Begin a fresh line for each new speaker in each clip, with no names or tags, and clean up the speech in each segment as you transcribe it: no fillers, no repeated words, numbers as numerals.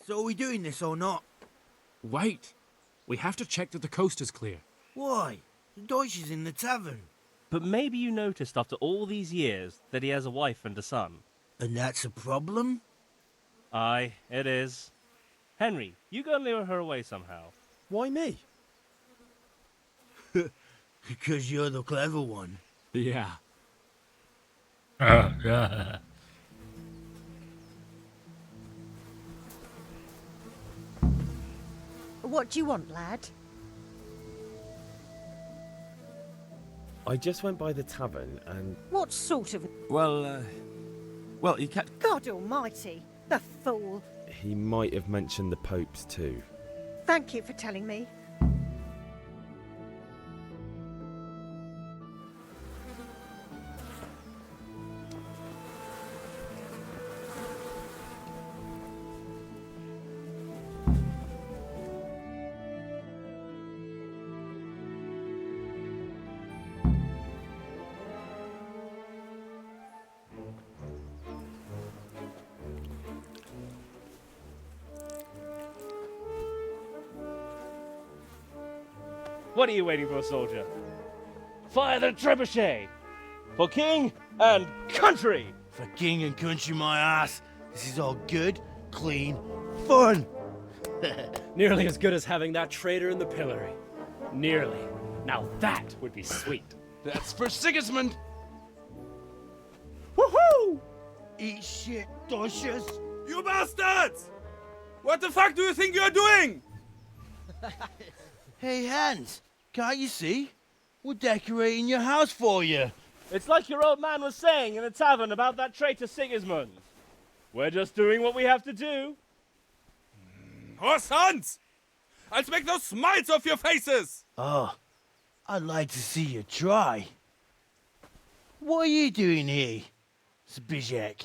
So are we doing this or not?
Wait. We have to check that the coast is clear.
Why? The Deutsch is in the tavern.
But maybe you noticed after all these years that he has a wife and a son.
And that's a problem?
Aye, it is. Henry, you go and lure her away somehow.
Why me?
Because you're the clever one.
Yeah.
What do you want, lad?
I just went by the tavern and...
What sort of...
Well, he kept...
God almighty, the fool.
He might have mentioned the popes too.
Thank you for telling me.
What are you waiting for, soldier? Fire the trebuchet! For king and country!
For king and country, my ass. This is all good, clean, fun.
Nearly as good as having that traitor in the pillory. Nearly. Now that would be sweet.
That's for Sigismund!
Woohoo! Eat shit, Deutsches.
You bastards! What the fuck do you think you're doing?
Hey, Hans, can't you see? We're decorating your house for you.
It's like your old man was saying in the tavern about that traitor Sigismund. We're just doing what we have to do.
Horse Hans! I'll make those smiles off your faces!
Oh, I'd like to see you try. What are you doing here, Zbigniew?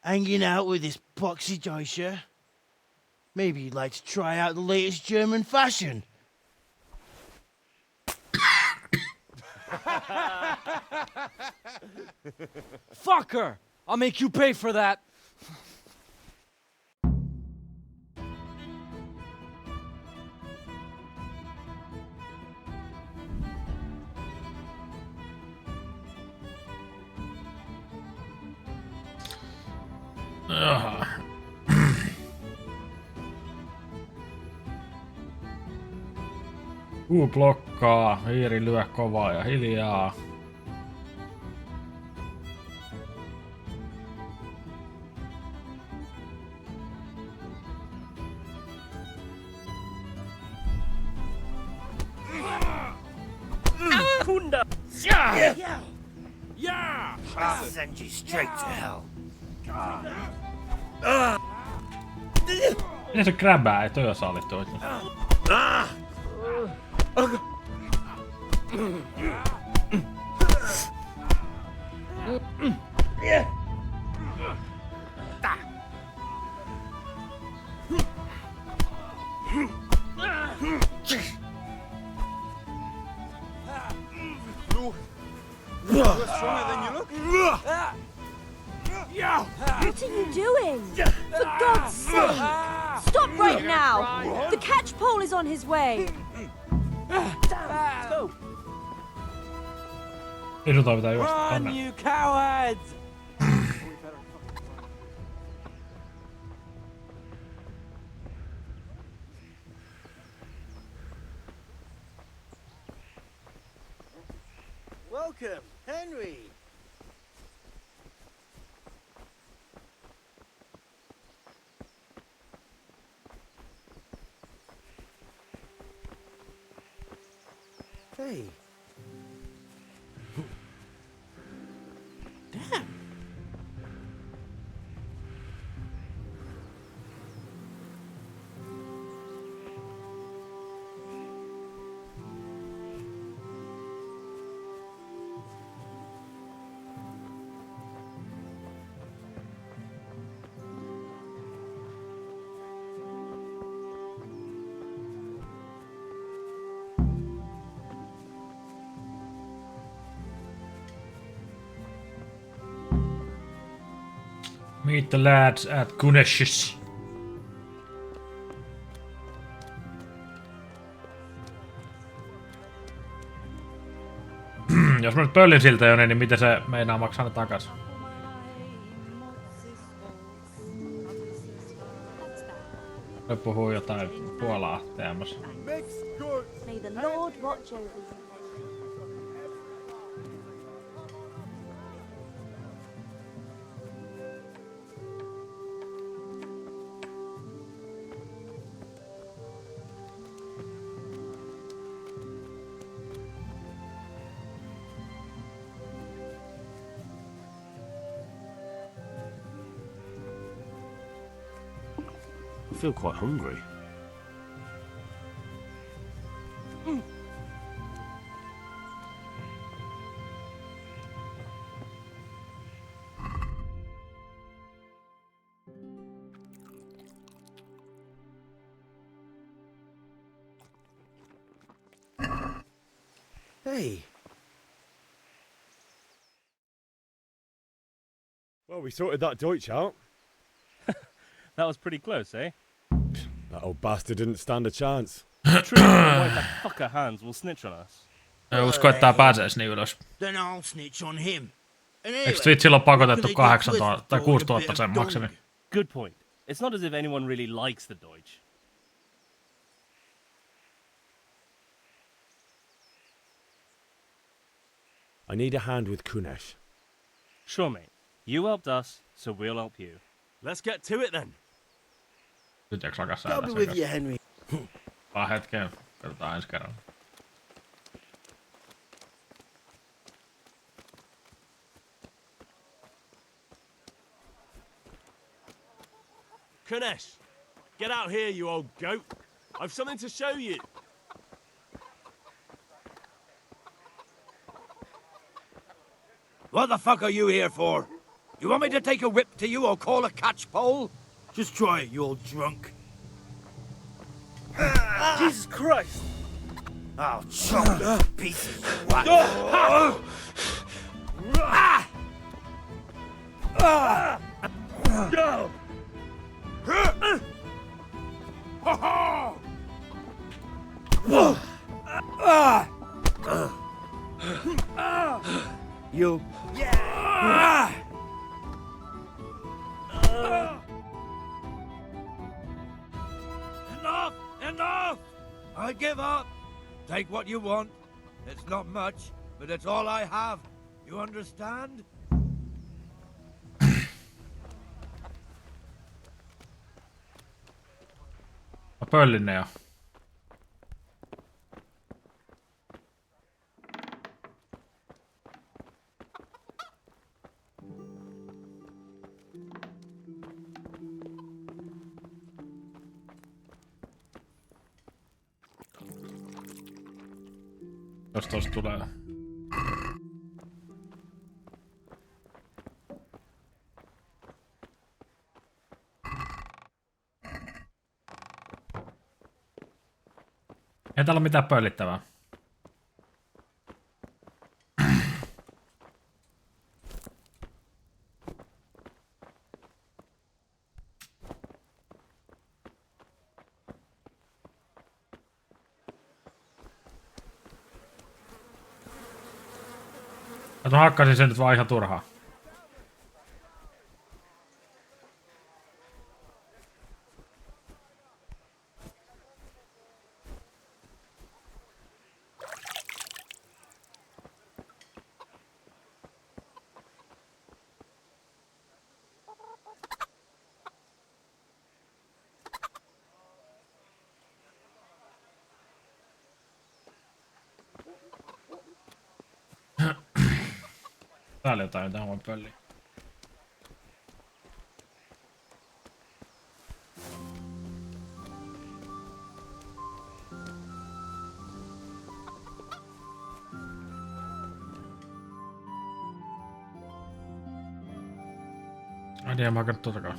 Hanging out with this poxy Deutscher? Maybe you'd like to try out the latest German fashion.
Fucker! I'll make you pay for that.
Blokkaa, hiiri lyö kovaa ja hiljaa.
Kunda!
Yeah!
I'll send you straight to hell.
Miten se grabää? Ei toi oo sallittu oikein.
You're stronger than you look.
What are you doing? For God's sake! Stop right now! The catch pole is on his way!
Irtoa pitää juosta tänne.
Run, you cowards!
Welcome, Henry. Hey. Damn.
Meet the lads at Gunesh's. Jos mä nyt pöllin siltä jo, niin miten se meinaa maksaa ne takas? Se puhuu jotain Puolaa teemassa.
May the Lord watch over you.
I feel quite hungry.
Hey.
Well, we sorted that Deutsch out.
That was pretty close, eh?
That old bastard didn't stand a chance.
True, why that fucker Hans will snitch on us.
Usko, että tää pääseis niin ylös.
Then I'll snitch on him.
Eikö Twitchillä ole pakotettu 8000 tai 6000 sen maksimi?
Good point. It's not as if anyone really likes the Deutsch.
I need a hand with Kunesh.
Sure, mate. You helped us, so we'll help you.
Let's get to it then.
Nyt eikö alkaa
I'll
säädä
be with
sekas?
you, Henry.
Vaan hetken. Katsotaan ensi kerralla.
Kunesh, get out here, you old goat. I've something to show you.
What the fuck are you here for? You want me to take a whip to you or call a catchpole? Just try it, you old drunk.
Jesus Christ!
I'll chop you to pieces. You. Enough! Enough! I give up. Take what you want. It's not much, but it's all I have. You understand?
Mä pöllin ne jo. Jos tosta tulee. Ei täällä ole mitään pöllittävää. Mä hakkasin sen nyt vaan ihan turhaan. Täällä jotain, jotain voin pölliä. Ai niin, en mä hakannut tuotakaan.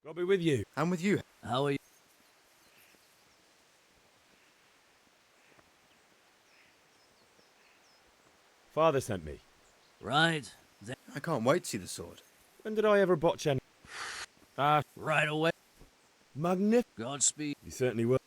I'll be with you.
I'm with you.
How are you?
Father sent me.
Right.
I can't wait to see the sword.
When did I ever botch any? Ah,
Right away.
magnificent.
Godspeed.
You certainly will.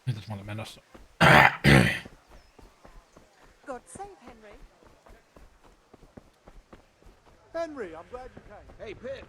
Mitäs mä olin menossa?
God save Henry.
Henry, I'm glad you came.
Hey, Pip.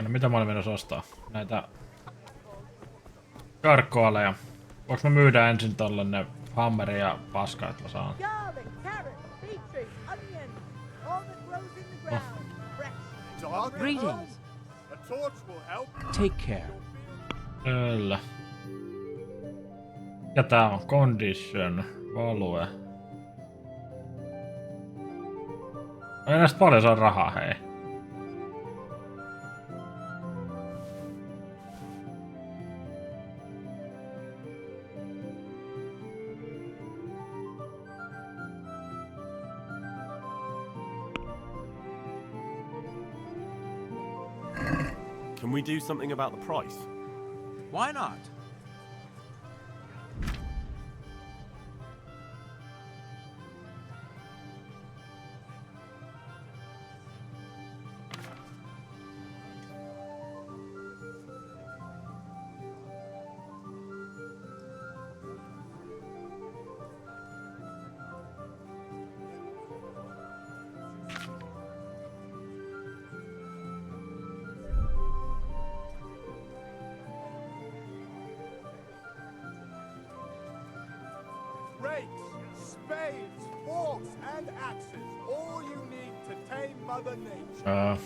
No, mitä mä olin menossa ostaa? Näitä karkkoaleja. Voinko mä myydä ensin tolle ne hammeri ja paska, että mä saan?
Garlic, carrot, beetroot, onion, all that grows in the ground. Fresh.
Greetings.
A torch will help.
Take care.
Kyllä. Ja tää on condition, value. Ei näistä paljon saa rahaa, hei.
Can we do something about the price?
Why not?
Rakes, spades, forks, and axes. All you need to tame Mother Nature.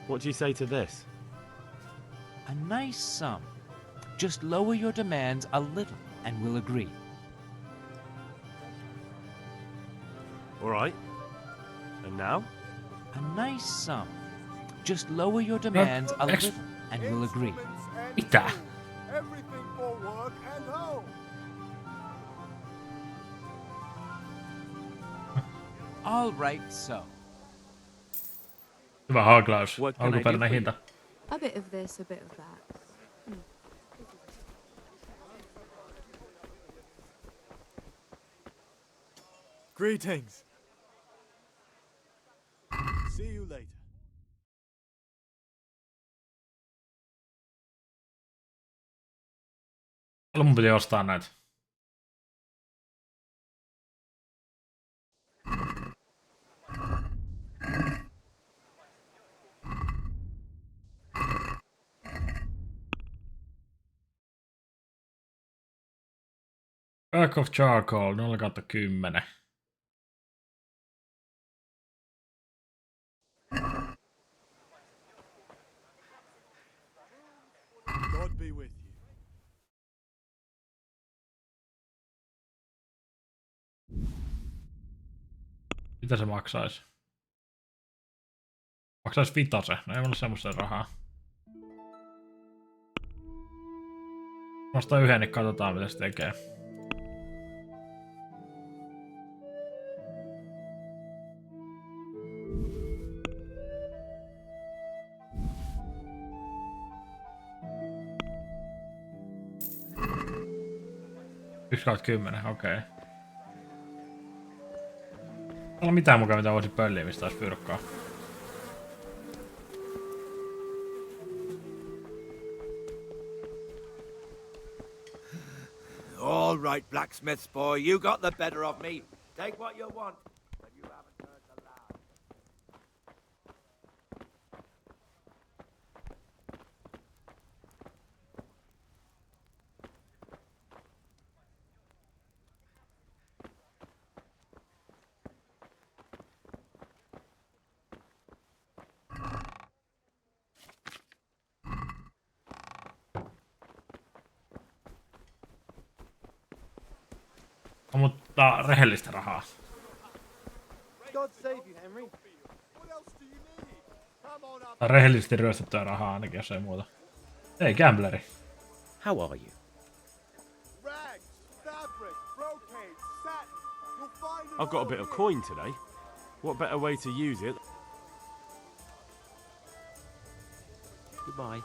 What do you say to this?
A nice sum. Just lower your demands a little and we'll agree.
All right. And now?
A nice sum. Just lower your demands a little and we'll agree.
Instruments and
Mitä?
tools. Everything for work and home.
All right, so.
Hyvä haglaus.
What can I do
Alkuperäinen
for you?
hinta.
A bit of this, a bit of that.
Greetings. See you later.
Mun piti ostaa näitä. Pack of charcoal 0/10.
God be with you.
Mitä se maksaisi? Maksaisi vitose. No ei mulla semmoista rahaa. Nostaa yhden, niin katsotaan mitä se tekee. Yksi kautta 10, okei. Okay. Ei ole mitään mukaan, mitä voisi pölliä, mistä olisi fyrkkaa.
All right, blacksmith's boy, you got the better of me. Take what you want, but you haven't heard the last.
Mutta rehellistä rahaa.
God save you, Henry. What else do you need? Come on up.
Rehellisesti ryöstettyä rahaa ainakin, jos ei muuta. Ei, gambleri.
How are you?
Rags, fabric, brocade, satin. You'll find it
I've got a
all
bit of
here.
coin today. What better way to use it?
Goodbye.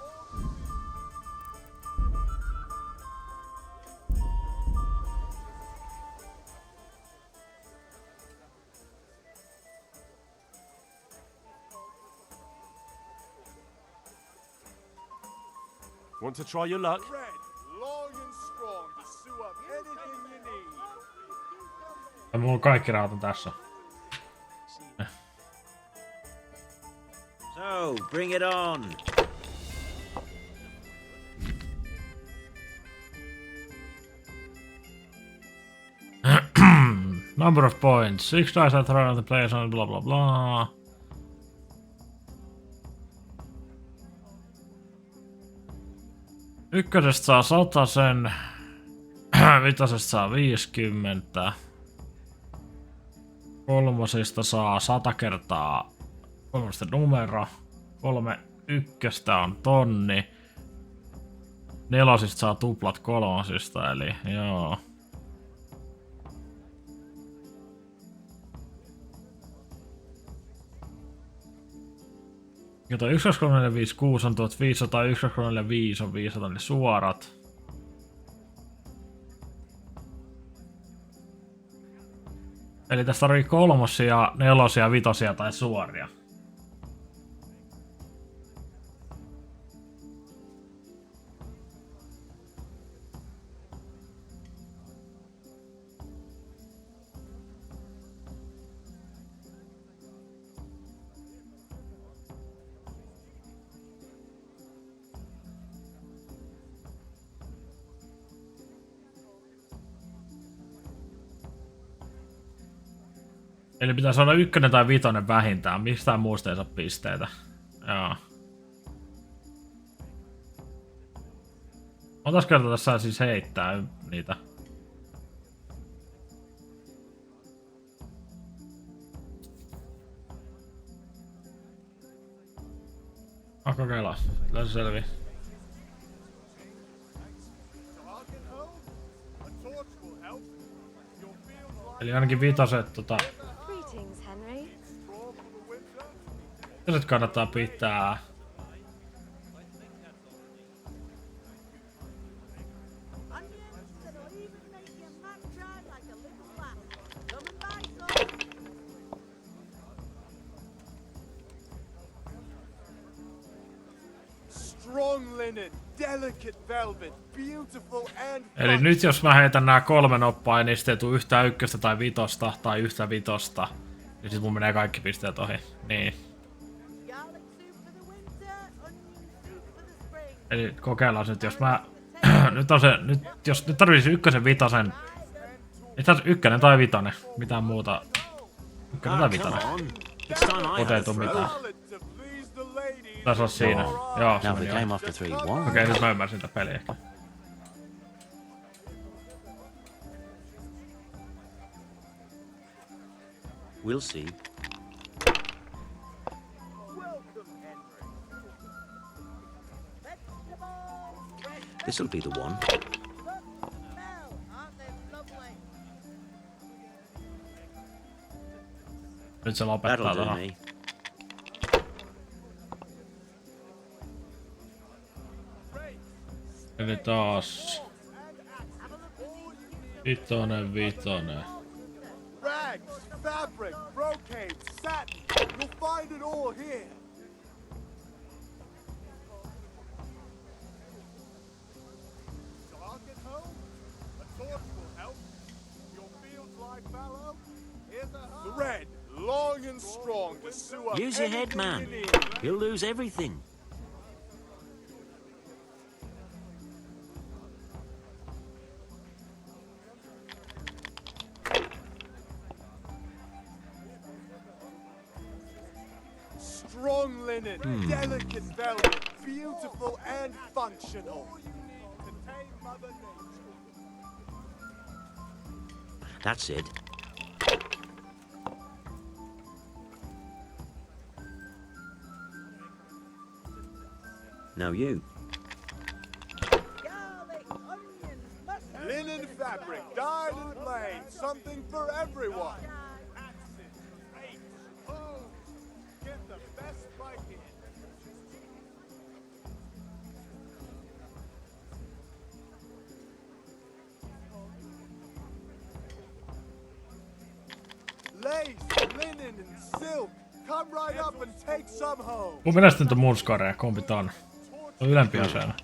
Want to try your luck?
Red, long and strong to sew up anything you need.
Ja mulla on kaikki rahat on tässä.
So, bring it on.
Number of points. 6 dice are thrown at the players on blah blah blah. Ykkösestä saa 100 sen. Vitosesta saa 50. Kolmosesta saa 100 kertaa kolmosten numero. 3 ykköstä on tonni. Nelosista saa tuplat kolmosista, eli joo. Joten 1, 2, 3, 4, 5, 6 on 1500, 1, 2, 3, 4, 5 on 500, eli suorat. Eli tästä tarvii kolmosia, nelosia, vitosia tai suoria. Eli pitäisi olla 1 tai 5 vähintään, mistään muusta ei saa pisteitä. Joo. Montas kertaa tässä siis heittää niitä? Kokeillaan, kyllä se selvii. Eli ainakin vitoset
Greetings, Henry.
vitoset kannattaa pitää.
Strong linen, delicate velvet, beautiful and
Eli nyt jos mä heitän nää 3 noppaa, niin sitten ei tuu yhtään 1 tai 5 tai yhtä 5, niin sit mun menee kaikki pisteet ohi. Niin. Eli kokeillaan nyt, jos mä... nyt on se... Nyt tarvitsisi 1, 5... Ei tässä 1 tai 5, mitään muuta. 1 tai 5. Mutta ei tuu mitään. Taisi olla siinä. Joo, se meni ohi. Okei, nyt mä ymmärsin sitä peliä.
We'll see.
This'll be the one.
Nyt se lopettaa
That'll do
tuohon.
me.
Eli taas. Vitonen.
Rags, fabric, brocade, satin. You'll find it all here. Dark at home? A torch will help. Your fields lie fallow? Here's a hoe. Thread, long and strong to sew up
Use your head,
anything
man.
you need.
You'll lose everything.
Strong linen, delicate velvet, beautiful and functional. All you need to tame Mother Nature.
That's it. Now you.
Linen fabric, dyed and plain, something for everyone. Get the best bike in. Lace, linen and silk. Come right up and take some home.
Mun mielestä nyt on murskoreja, kumpi tää on? Se on ylempi aseena.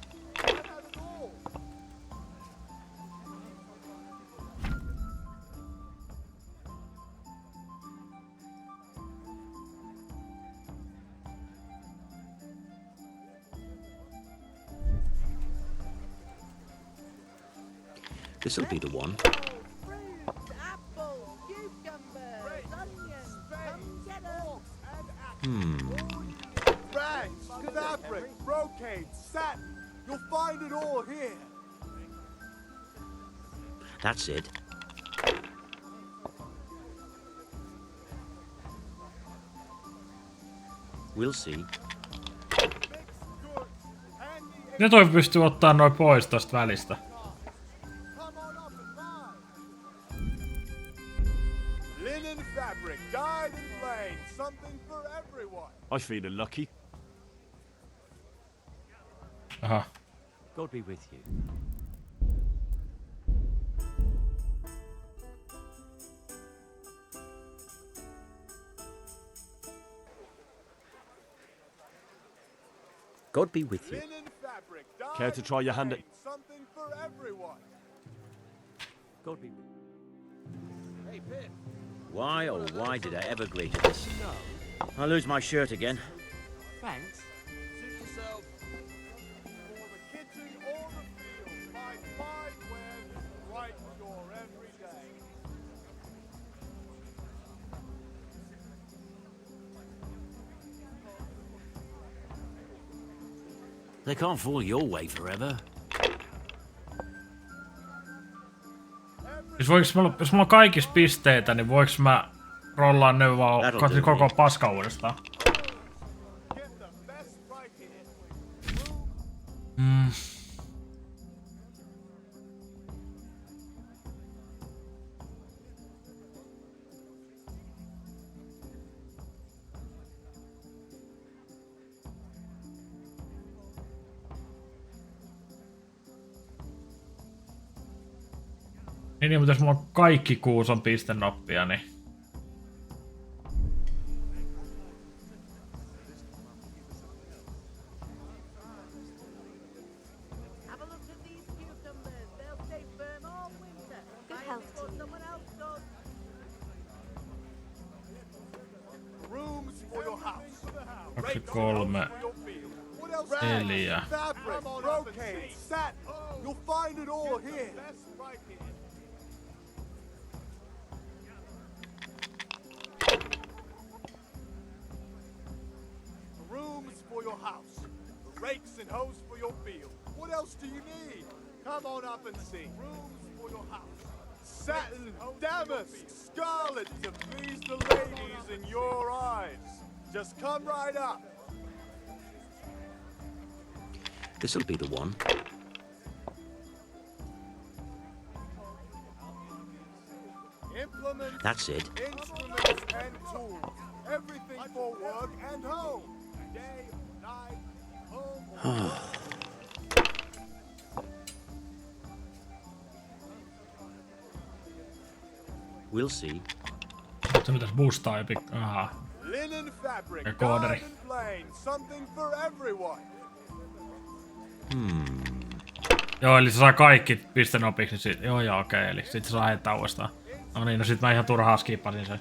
This'll be the one.
Rags, fabric, brocade, satin. You'll find it all here.
That's it. We'll see.
Ne toi pystyy ottaa noin pois tosta välistä.
Linen fabric, dyed and plain, something for everyone.
I feeling lucky.
Aha.
God be with you. God be with you.
Linen fabric, dyed
Care to try your hand at...
and plain, something for everyone.
God be with you. Hey, Pip. Why, oh why did I ever agree to this? I'll lose my shirt again.
Thanks.
Suit yourself. For the kitchen or the field, my fine wares is right for your everyday.
They can't fall your way forever.
Jos mulla on kaikissa pisteitä, niin voiks mä rollaa ne vaan koko paska uudestaan? Niin, mutta jos mulla on kaikki 6 pistenoppia, niin...
Good health to you.
Rooms for your house.
2, 3, 4.
Fabric, brocade, satin. You'll find it all here. Rooms for your house. Rakes and hoes for your field. What else do you need? Come on up and see. Rooms for your house. Satin, damask, scarlet to please the ladies in your eyes. Just come right up.
This'll be the one. That's it.
Instruments and tools. Everything for work and home. Day, night, home or work.
We'll see.
Se pitäis boostaa epic. Aha.
Linen fabric,
Ja kooderi.
garden plain, something for everyone.
Joo, eli se saa kaikki pistenopiksi, niin sit, joo, okei, eli sit se saa heittää uudestaan. No niin, no sit mä ihan turhaa skippasin sen.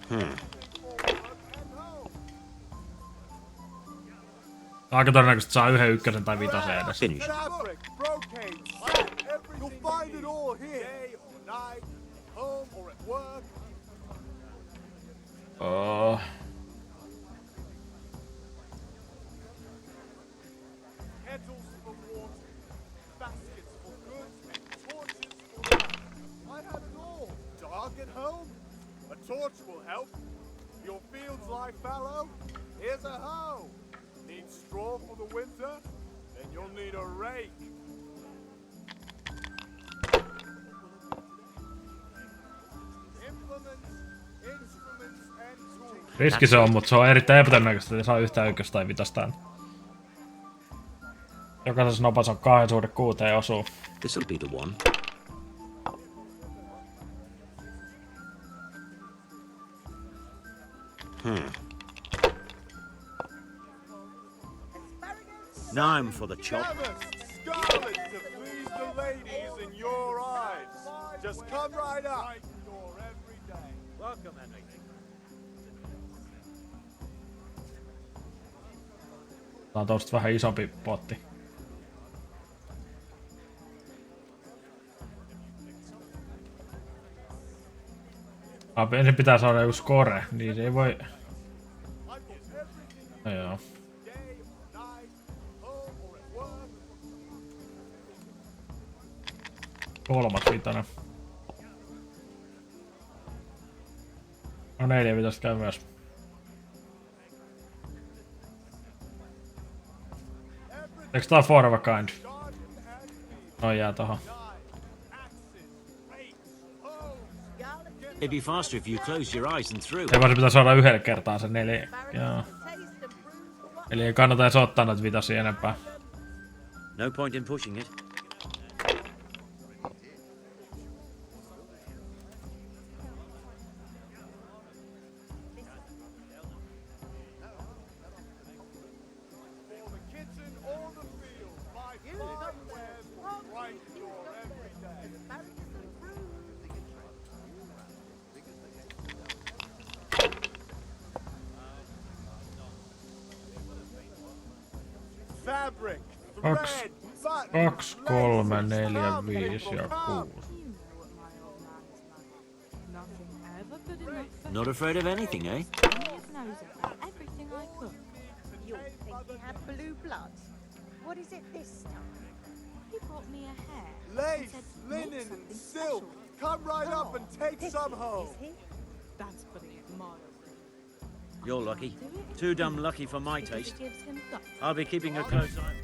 Aika todennäköisesti saa yhden ykkösen tai vitosen edes.
Fabric, brocade, silk, everything. You'll find it all here. Day or night, home or at work. Kettles for water, baskets for goods, and torches for light. I have it all. Dark at home? A torch will help. Your fields lie fallow? Here's a hoe. Need straw for the winter? Then you'll need a rake. Implements, instruments, and tools.
Riski se on, mutta se on erittäin epätodennäköistä, että saa yhtään ykköstä tai vitostaan. Jokaisessa nopassa on 2/6 osuu.
This'll be the one. Now I'm for the chop.
Scarlet to please the ladies in your eyes. Just come right up. Every day.
Welcome, Henry.
Tää on tosta vähän isompi potti. Ensin pitää saada joku score, niin se ei voi... No joo. Kolmas vitonen. No 4 vitosta käy myös. Eiks tää for of a kind? No jää tohon.
It'd be faster if you close your eyes and threw.
Ei vaan se pitää saada yhdellä kertaa se 4. Joo. Eli ei kannata edes ottaa noita vitosia enempää.
No point in pushing it.
Fabric,
Kaksi,
thread, button,
2, 3, 4, 5 ja 6.
Not afraid of anything, eh?
Everything I cook.
You think he had blue blood? What is it this time?
He brought me a hare.
lace, linen, and silk. Come right up and take some home.
That's putting it mildly.
You're lucky. Too damn lucky for my taste.
Gives him guts.
I'll be keeping a close eye.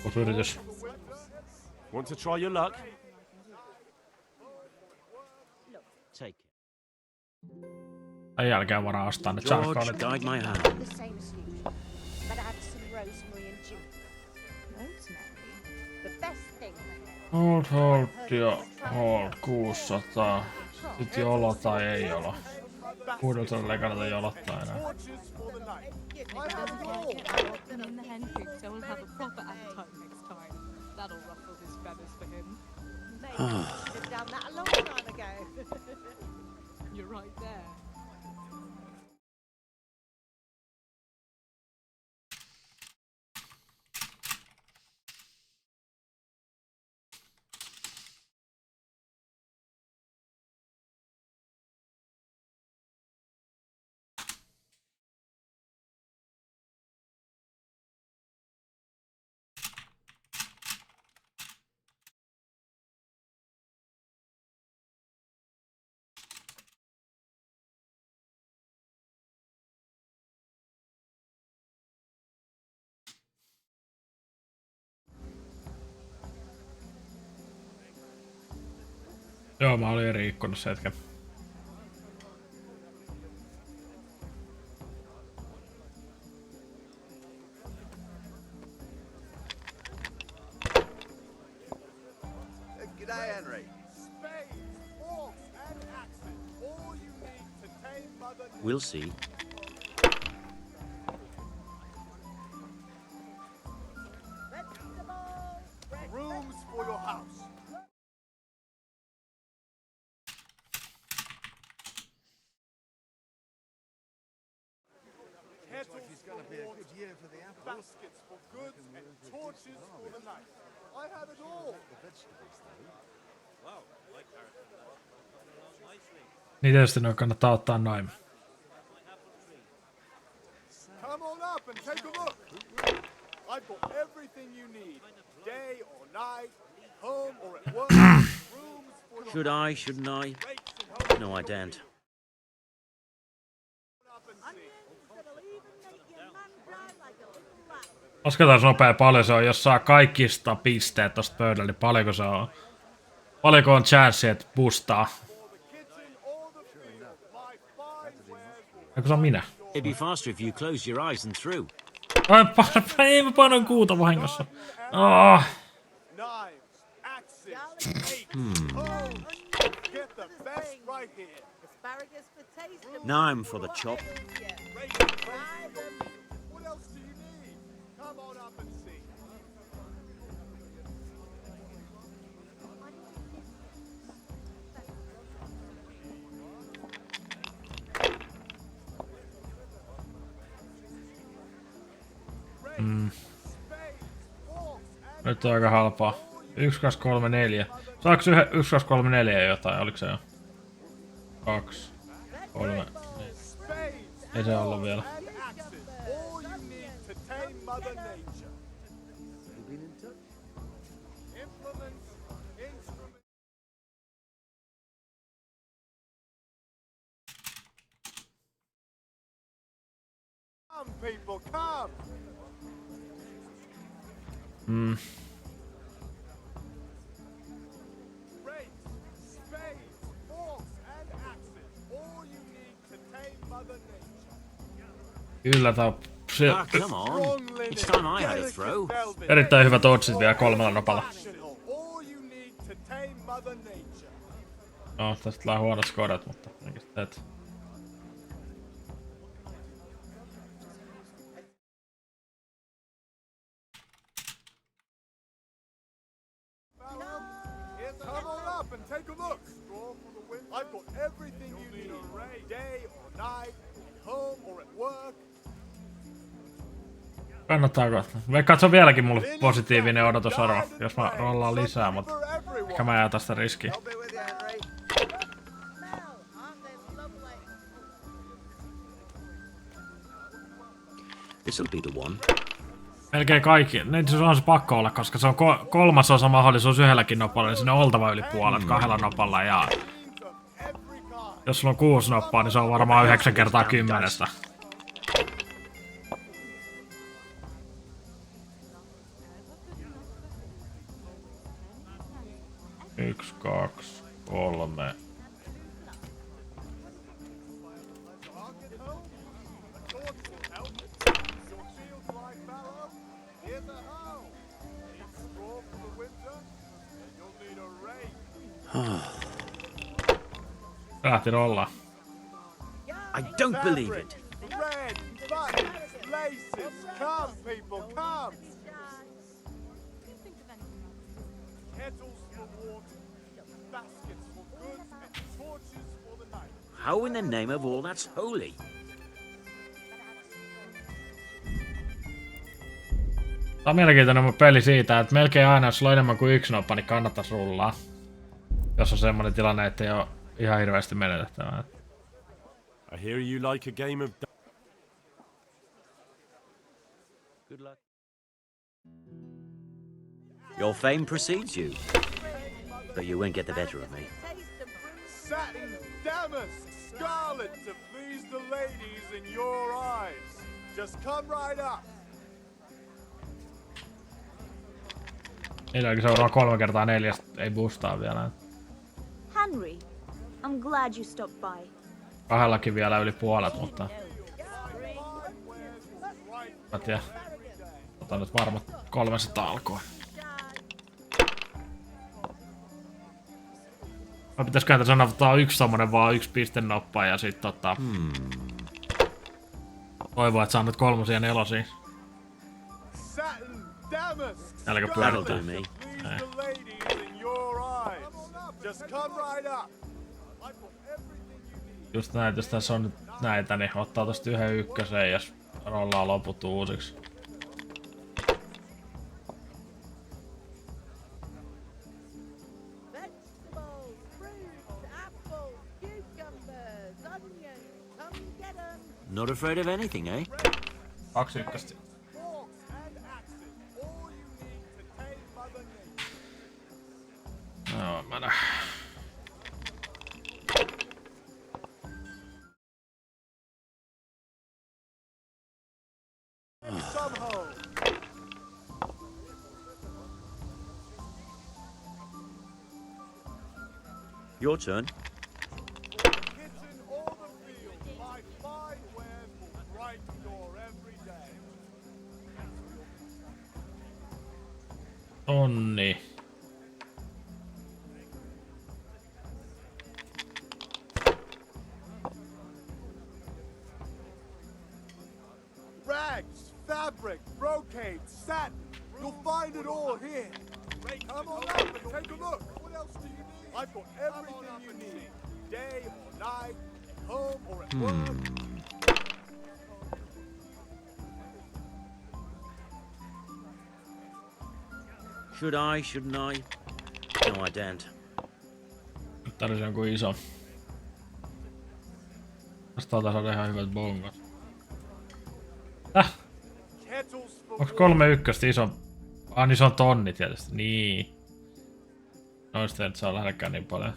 Yritys.
Want to try your luck?
Take it.
Tämän jälkeen voidaan ostaa ne
George,
charcoalit.
guide my hand.
The same as usual, but add some rosemary and ginger.
Rosemary.
The best thing.
Hold ja hold 600. Sitten jolo tai ei jolo. 600 ei kannata jolottaa enää.
If he doesn't like it, I'll put him in the hen coop so he'll have a proper appetite next time. That'll ruffle his feathers for him.
Maybe you should have done that a long time ago.
You're right there.
Joo, mä olin eri ikkunassa hetken.
G'day, Henry. Spades, forks, and axes. All you need to tame Mother Nature.
We'll see.
Rooms for your house. Kettles for water, baskets for goods, and torches for the night. I have it all.
Niin tietysti ne kannattaa ottaa noin.
Come on up and take a look. I've got everything you need. Day or night, home or at work. Rooms for your
Should I, shouldn't I? No, I daren't.
Lasketaan nopea paljon se on, jos saa kaikista pisteet tosta pöydällä, niin paljonko se on? Paljonko on chanssi, että boostaa? Eikö se on minä?
It'd be faster if you closed your eyes and threw.
Ei mä painan kuuta vahingossa. Oh.
Now I'm for the chop.
What else do you need? Come on up and see.
Nyt on aika halpaa. 1, 2, 3, 4. Saaks 1, 2, 3, 4 jotain? Oliko se jo? 2, 3. Ei se ollut vielä.
Come, people, come. Rakes, spades, forks, and axes. All you need to tame Mother Nature.
Kyllä tää on se,
Come on. It's time I had a throw.
erittäin hyvät oddsit vielä 3 nopalla.
All you need to tame Mother Nature.
No, tästä tulee huonot skodat, mutta minkä sä teet?
Come on up and take a look. I've got everything you need. Day or night, home or at work.
Kannattaako? Veikkaan, että se on vieläkin mulle positiivinen odotusarvo, jos mä rollaan lisää, mutta ehkä mä jää tästä riskiin.
This'll be the one.
Melkein kaikki. Nyt se on se pakko olla, koska se on 3/3 mahdollisuus yhdelläkin nopalla, niin sinne on oltava yli puolet 2 nopalla. Ja jos sulla on 6 noppaa, niin se on varmaan 9 kertaa 10. 1, 2, 3. Lähti rollaan.
I don't believe it.
Red buttons, laces. Come, people, come. Kettles for water, baskets for goods, and torches for the night.
How in the name of all that's holy?
Tää on mielenkiintoinen peli siitä, että melkein aina jos sulla on enemmän kuin 1 noppa, niin kannattais rullaa. Jos on semmonen tilanne, että ei oo ihan hirveästi menetettävää.
I hear you like a game of...
Good luck. Your fame precedes you, but you won't get the better of me.
Satin, damask, scarlet to please the ladies in your eyes. Just come right up.
Niilläkin seuraa 3 kertaa 4, ei boostaa vielä.
Henry. I'm glad you stopped by.
Kahdellakin vielä yli puolet, mutta... Mä tiedän. Otan nyt varmaan 300 alkoa. Vai pitäisiköhän tässä ottaa yksi tommonen vaan yksi pistenoppa ja sit toivoa, että saan nyt 3 ja 4. Älkää pyörittää. Just näin, jos tässä on nyt näitä, niin ottaa tosta 1 ykkösen ja rollaa loput uusiksi.
Not afraid of anything, eh?
2 ykköstä. No, mä näen.
Your turn.
Onni.
Rags, fabric, brocade, satin. You'll find it all here. Come on up and take a look. What else do you need? I've got everything you need. Day or night, home or at work.
Should I? Shouldn't I? No, I daren't.
Nyt tarvitsen jonkun iso. Tästä saada ihan hyvät bongot. Onks 3 ykköstä iso? Niin se on tonni tietysti. Niin. Noista ei nyt saa lähdekään niin paljon.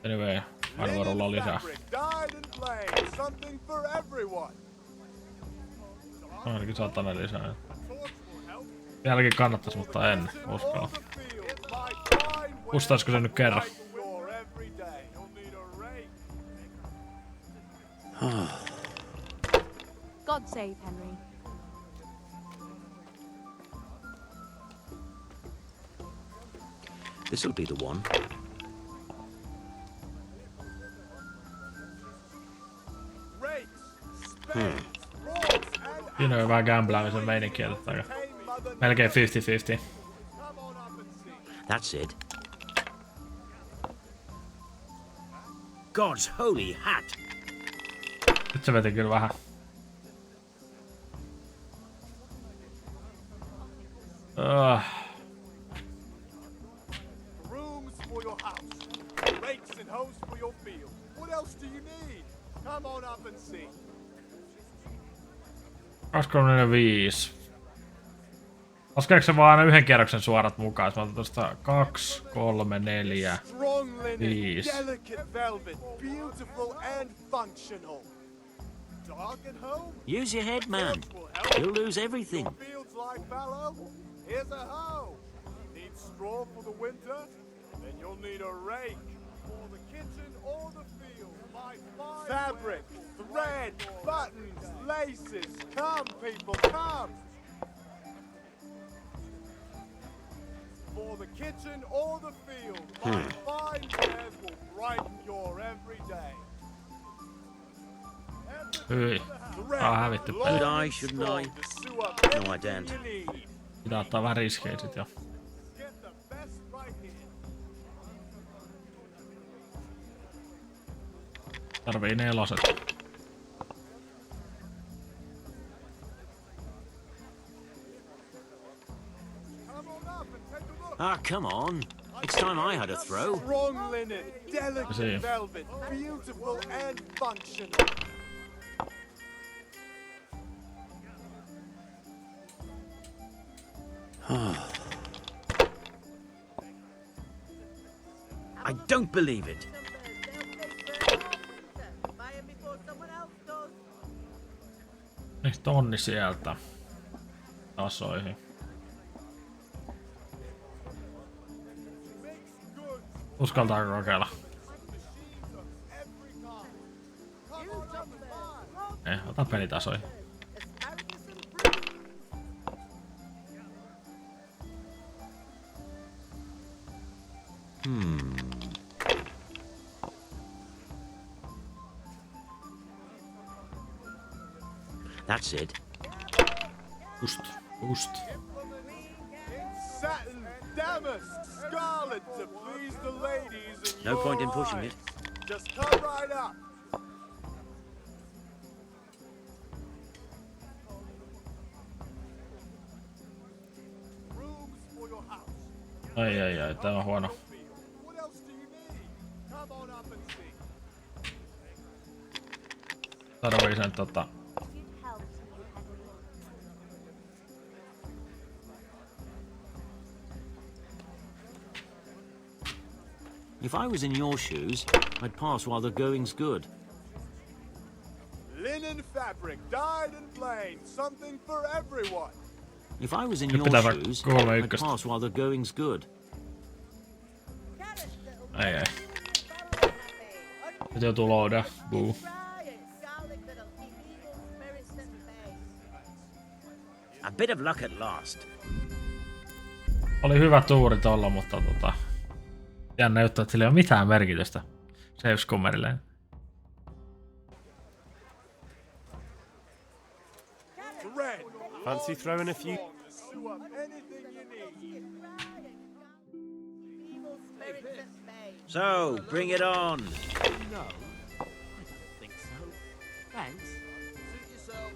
Anyway, aina voi rullaa lisää. Ainakin 100 lisää. Vieläkin kannattais, mutta en uskalla. Kustaisiko se nyt kerran?
God save Henry.
This'll be the one.
Siinä on vähän gamblaamisen meininkiä, melkein 50-50.
That's it. God's holy hat!
Nyt se veti kyllä vähän.
Rooms for your house, rakes and hoes for your field. What else do you need? Come on up and see.
2,345. Laskeeko se vaan aina 1 kierroksen suorat mukaan? Mä otan tosta 2, 3, 4, 5.
Delicate velvet, beautiful and functional. Dark at home?
Use your head, man. You'll lose everything.
Fields like fallow? Here's a hoe. Need straw for the winter? Then you'll need a rake. For the kitchen or the field. Fabric, thread, buttons, laces. Come, people, come. For the kitchen or the field, my fine wares will brighten your every day.
Hyi. Tää on hävitty peli.
Should I? Shouldn't I? No, I daren't.
Pitää ottaa vähän riskejä sit jo. Tarvii 4.
Ah, come on. It's time I had a throw.
Strong linen, delicate velvet, beautiful and functional.
I don't believe it.
Niin, tonni sieltä. Tasoihin. Uskaltaako kokeilla? Ei, ota pelitasoja.
That's it.
Just.
Satin, damask, scarlet to please the ladies in
No
your
point in pushing
eyes.
it.
Just come right up. Rooms for your house.
Ai, tää on huono.
What else do you need? Come on up and see.
Tarvii sen
If I was in your shoes, I'd pass while the going's good.
Linen fabric, dyed and plain, something for everyone.
If I was in
Nyt
your
pitää
shoes,
kolme
I'd
ykköstä.
pass while the going's good.
Ei. Nyt joutuu loadaa. Buu.
A bit of luck at last.
Oli hyvä tuuri tolla, mutta jännä juttu, että sillä ei ole mitään merkitystä save-scummerille.
Fancy throwing a few?
So, bring it on.
No, I don't think so. Thanks.
Suit yourself.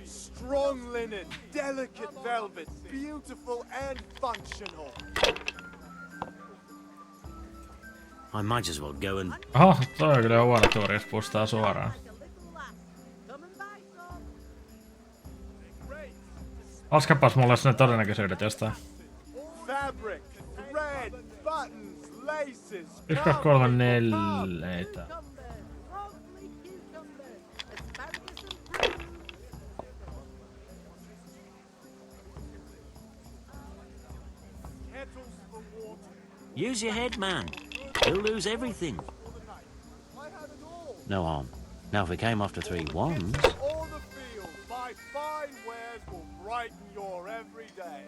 Strong linen, delicate velvet, beautiful and functional.
I might as well go and...
Oho, toi on kyllä huono tuuri, jos pustaa suoraan. Laskepas mulle sinne todennäköisyydet jostain.
Fabric, thread, buttons, laces.
1, 2, 3, 4. Ei tää.
Use your head, man. You'll lose everything. No harm. Now if we came after 3 ones...
All the fields by fine wares will brighten your every day.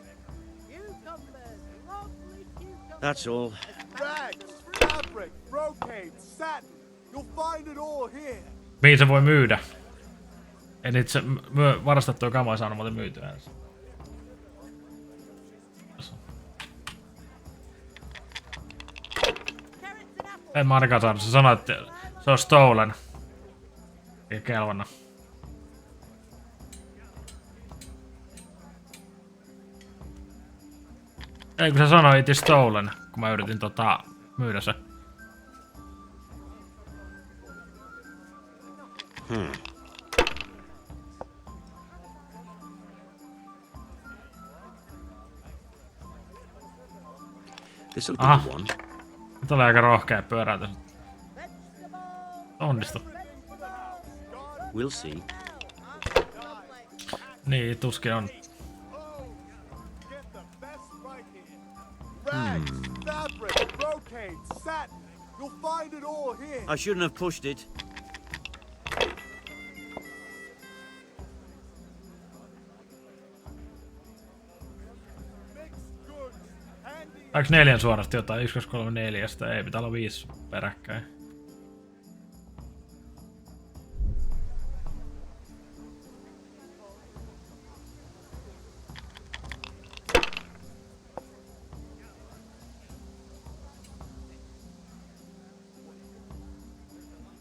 That's all.
Rags, fabric, brocade, satin. You'll find it all here.
Mihin se voi myydä? En itse varastettua kamaa saanut muuten myytyä. En mä ainakaan saanut. Se sanoi, että se on stolen. Ei kelvannut. Ei kun se sanoi it is stolen, kun mä yritin myydä se.
This'll be the one.
Nyt oli aika rohkea pyöräytys. Onnistu.
We'll see.
Niin, tuskin on.
Rags, fabric, brocade, satin. You'll find it all here.
I shouldn't have pushed it.
Onko 4 suorasti jotain? 1, 2, 3, 4. Ei, pitää olla 5 peräkkäin.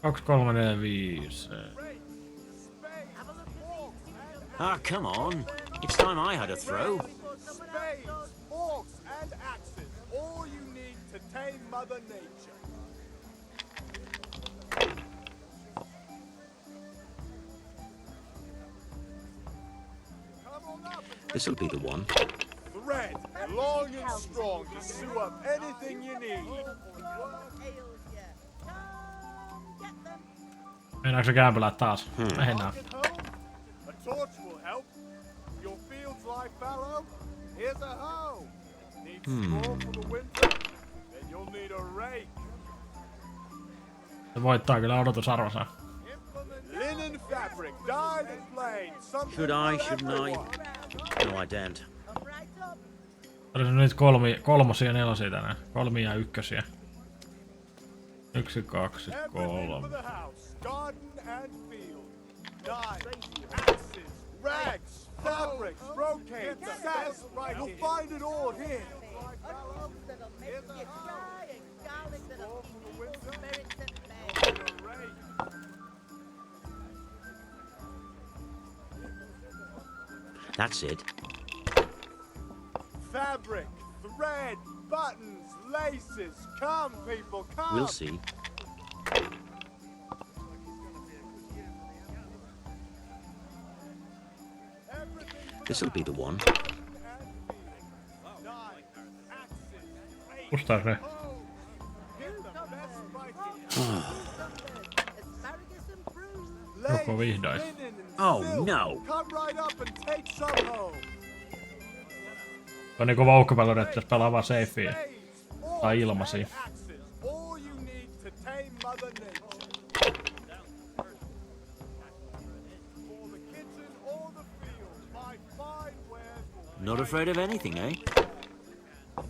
Kaksi, 3, 4, 5.
Ah, come on. It's time I had a throw.
Spades, forks, and axes. All you need to tame Mother Nature.
This'll be the one.
Thread, long and strong to sew up anything you need.
Meinaanko se kämpälää taas? Mennään.
A torch will help. Your fields lie fallow. Here's a hoe. Need straw for the winter? Then you'll need a rake.
Se voittaa kyllä odotusarvonsa.
Linen fabric, dyed and plain.
Should I, shouldn't I? No, I daren't.
Olisi nyt kolmosia ja nelosia tänään. Kolmia ja ykkösiä. 1, 2, 3.
Rags, fabrics, brocade, sass, you'll find it all here.
That's it.
Fabric, thread, buttons, laces. Come, people, come.
We'll see. This'll be the one.
Kusta se? Joko vihdoin.
Oh no!
On niinku vauhkapallon, että jos pelaa vaan safea tai ilmaisia.
Not afraid of anything, eh?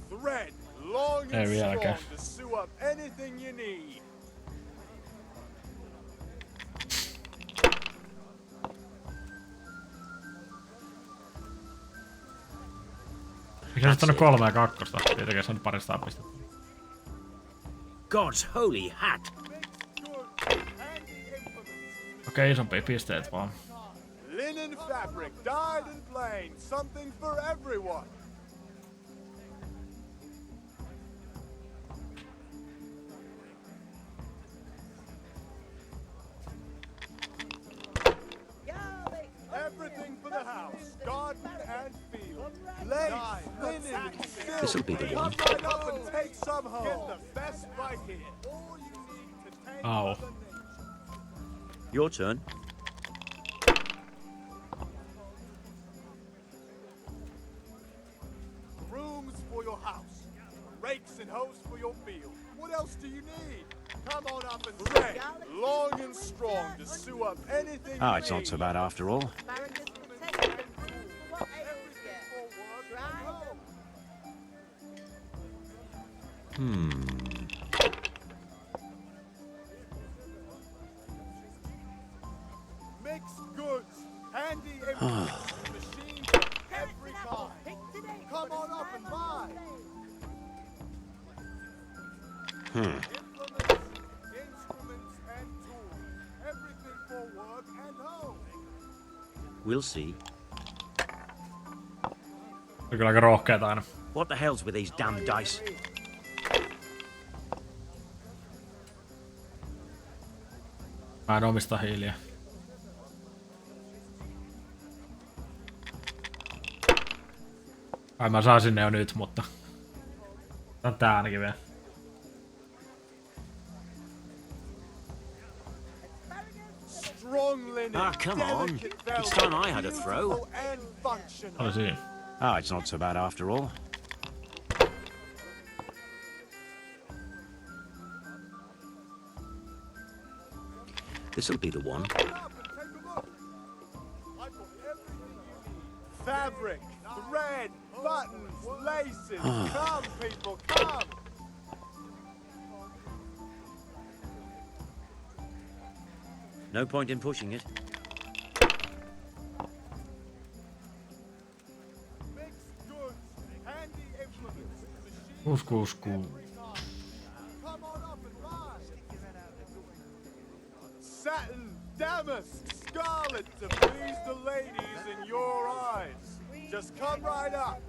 Thread, long and
Ei
strong
vieläkään.
to sew up anything you need.
Mikä se on 3 ja 2? Tietenkin se on parista pistettä.
God's holy hat!
Okei, isompia pisteet vaan.
Linen fabric, dyed and plain, something for everyone. Everything for the house, garden and field. Lace, linen, and silk.
This'll be the one.
Come right up and take some home. Get the best right here. All you need to take
Ow.
Your turn.
Brooms for your house, rakes and hoes for your field. What else do you need? Come on up and thread, long and strong to sew up anything you
It's not
need.
so bad after all.
Mixed goods, handy implements, machines of every kind. Come on up and buy. Implements, instruments, and tools. Everything for work and home.
We'll see.
On kyllä aika rohkeeta aina.
What the hell's with these damn dice?
Mä en omista hiiliä. Ai mä saisin ne jo nyt, mutta... Tän tää ainakin vielä.
Strong linen,
Come on.
delicate
It's
velvet,
time I had a throw.
beautiful and functional.
Oli siinä.
It's not so bad after all. This'll be the one.
Fabric, thread, buttons, laces. Come, people, come.
No point in pushing it.
Mixed goods, handy implements, machines.
666.
Come on up and buy. Satin, damask, scarlet to please the ladies in your eyes. Just come right up.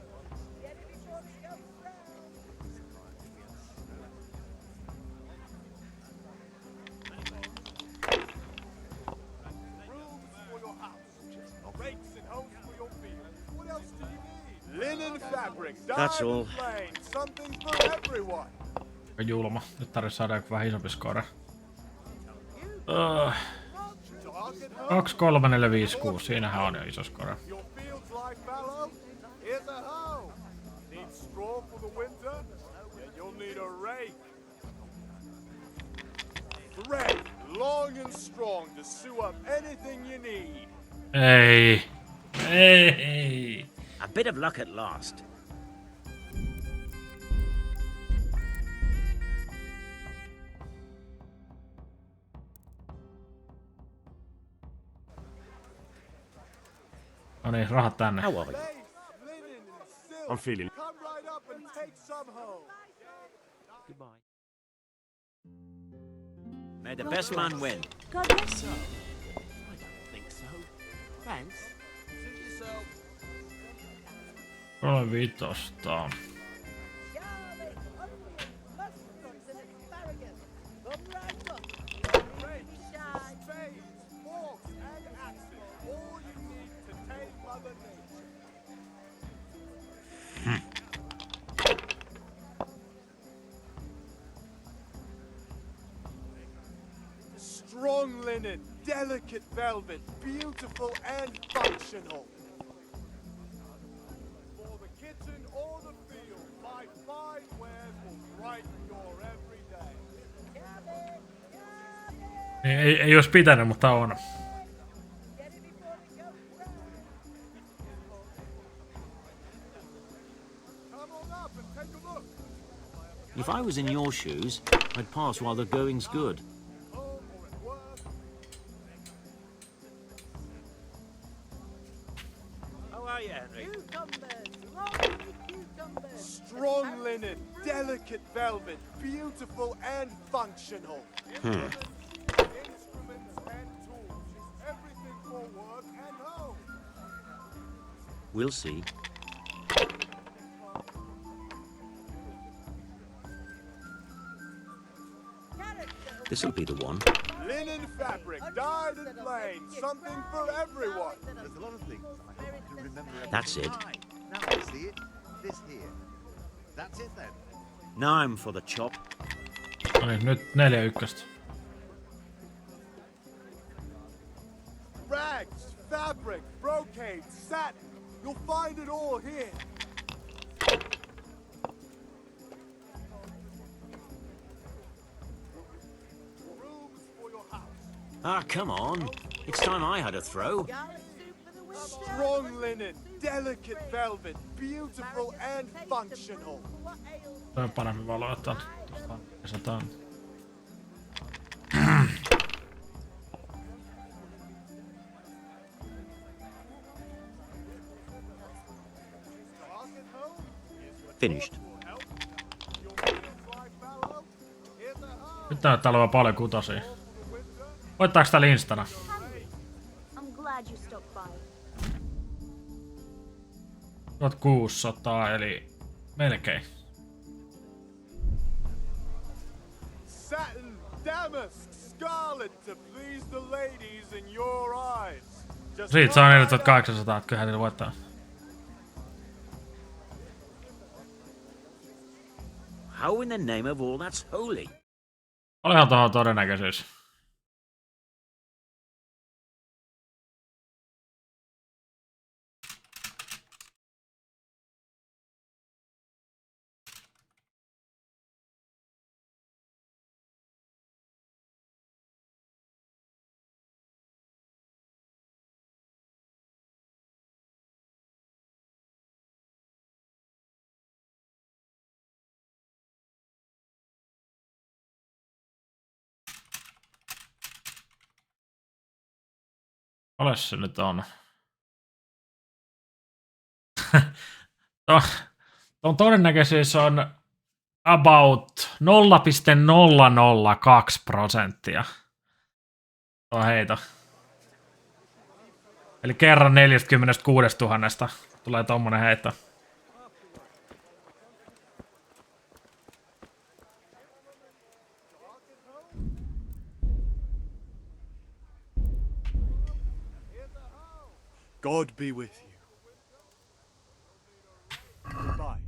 Rooms for your house, rakes and hoes for your field. What else do you need? Linen fabric,
That's
dyed
all.
and plain, something for everyone.
Aika julma. Nyt tarvitsisi saada joku vähän isompi score. 2, 3, 4, 5, 6. Siinähän on jo iso skore.
Your fields lie fallow? Here's a hoe. Need straw for the winter? Then you'll need a rake. Thread, long and strong to sew up anything you need.
Ei. Ei.
A bit of luck at last.
No niin, rahat tänne.
How are you?
Lace, linen, and silk.
I'm feeling it.
Come right up and take some home.
Goodbye. May the best man win.
God bless you.
I don't think so. Thanks.
Suit yourself.
3 vitosta.
Rakes, spades, forks, and axes. All you need to tame Mother Nature. Strong linen, delicate velvet, beautiful and functional. For the kitchen or the field, my fine wares will brighten your everyday.
Ei olisi pitänyt, mutta on.
Come on up and take a look.
If I was in your shoes, I'd pass while the going's good.
Home or at work.
How are you, Henry?
Strong linen, delicate velvet, beautiful and functional. Instruments and tools. Everything for work and home.
We'll see. This'll be the one.
Linen fabric, dyed and plain, something for everyone.
There's a lot of things I hope to remember.
That's it.
Now I see it. This here. That's it then.
Now I'm for the chop.
No niin, nyt 4 ykköstä.
Rags, fabric, brocade, satin. You'll find it all here. Rooms for your house.
Ah, come on. It's time I had a throw.
Strong linen, delicate velvet, beautiful and functional.
Toi on paremmin valoa, että tuosta kesätään.
Finished.
Nyt näyttää olevan paljon kutosia. Voittaako täällä instana?
I'm glad you stopped by.
1600 eli melkein.
Satin, damask, scarlet to please the ladies in your eyes. Just
Siitä saa 4800, että kyllähän niillä voittaa.
How in the name of all that's holy?
Olihan tuohon todennäköisyys. Oles se nyt on. Tuon todennäköisyys on about 0,002%. Tuo heito. Eli kerran 46 000 tulee tommonen heitto.
God be with you. Bye.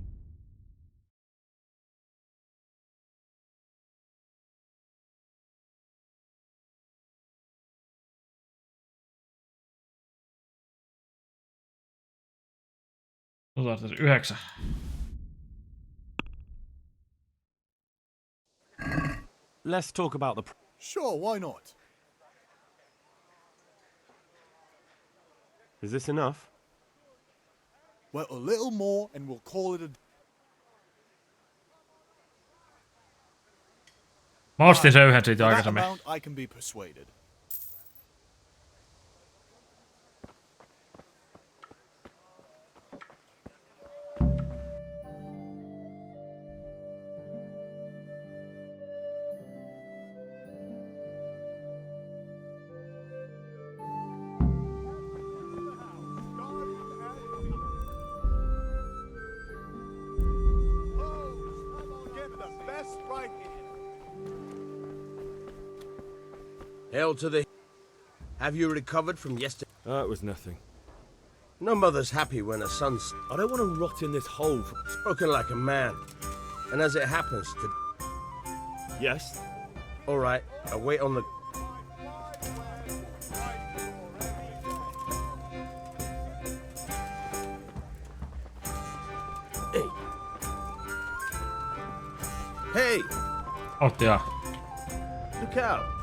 Otetaan 9.
Let's talk about the...
Sure, why not?
Is this enough?
Well, a little more and we'll call it a...
Mä ostin sen yhden siitä
For that
aikaisemmin.
amount, I can be persuaded.
Hail to the... Have you recovered from yesterday?
It was nothing.
No mother's happy when her son's...
I don't want to rot in this hole.
Spoken like a man. And as it happens to...
Yes?
All right, I'll wait on the... Hey!
Otti ja.
Look out!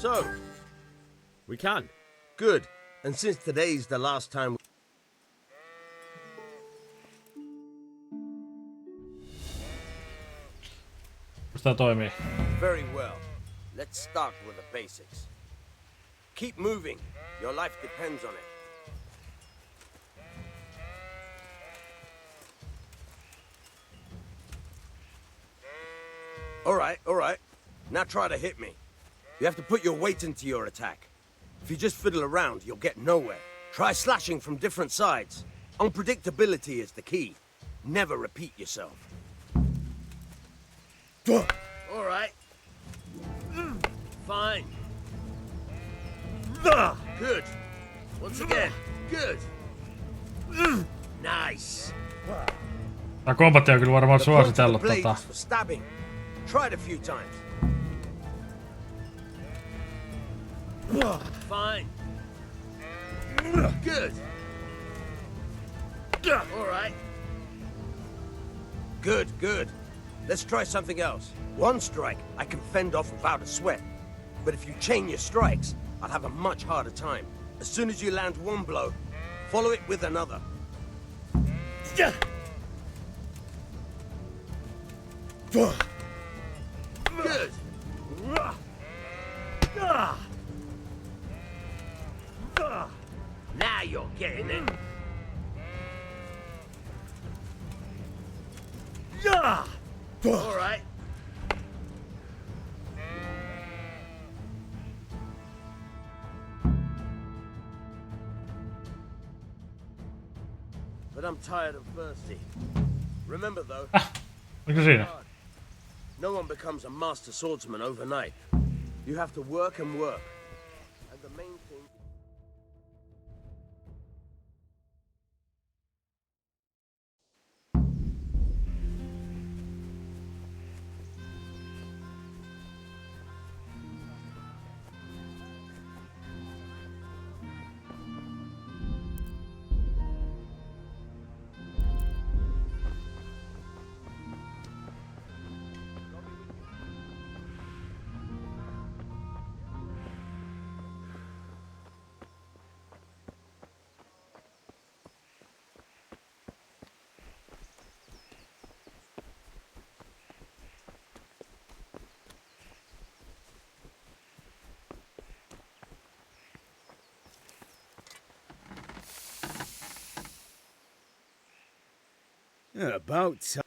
So,
we can.
Good. And since today's the last time...
Tää toimii.
Very well. Let's start with the basics. Keep moving. Your life depends on it. All right. Now try to hit me. You have to put your weight into your attack. If you just fiddle around, you'll get nowhere. Try slashing from different sides. Unpredictability is the key. Never repeat yourself. All right. Fine. Good. Once again. Good. Nice.
Tää kombatti on kyllä varmaan
The point of the
suositellut
blade is for stabbing. Try it a few times. Fine. Good. All right. Good. Let's try something else. One strike I can fend off without a sweat. But if you chain your strikes, I'll have a much harder time. As soon as you land one blow, follow it with another. Good. Now you're getting it. All right. But I'm tired and thirsty. Remember though,
Oliko siinä?
no one becomes a master swordsman overnight. You have to work and work. And the main thing...
About time.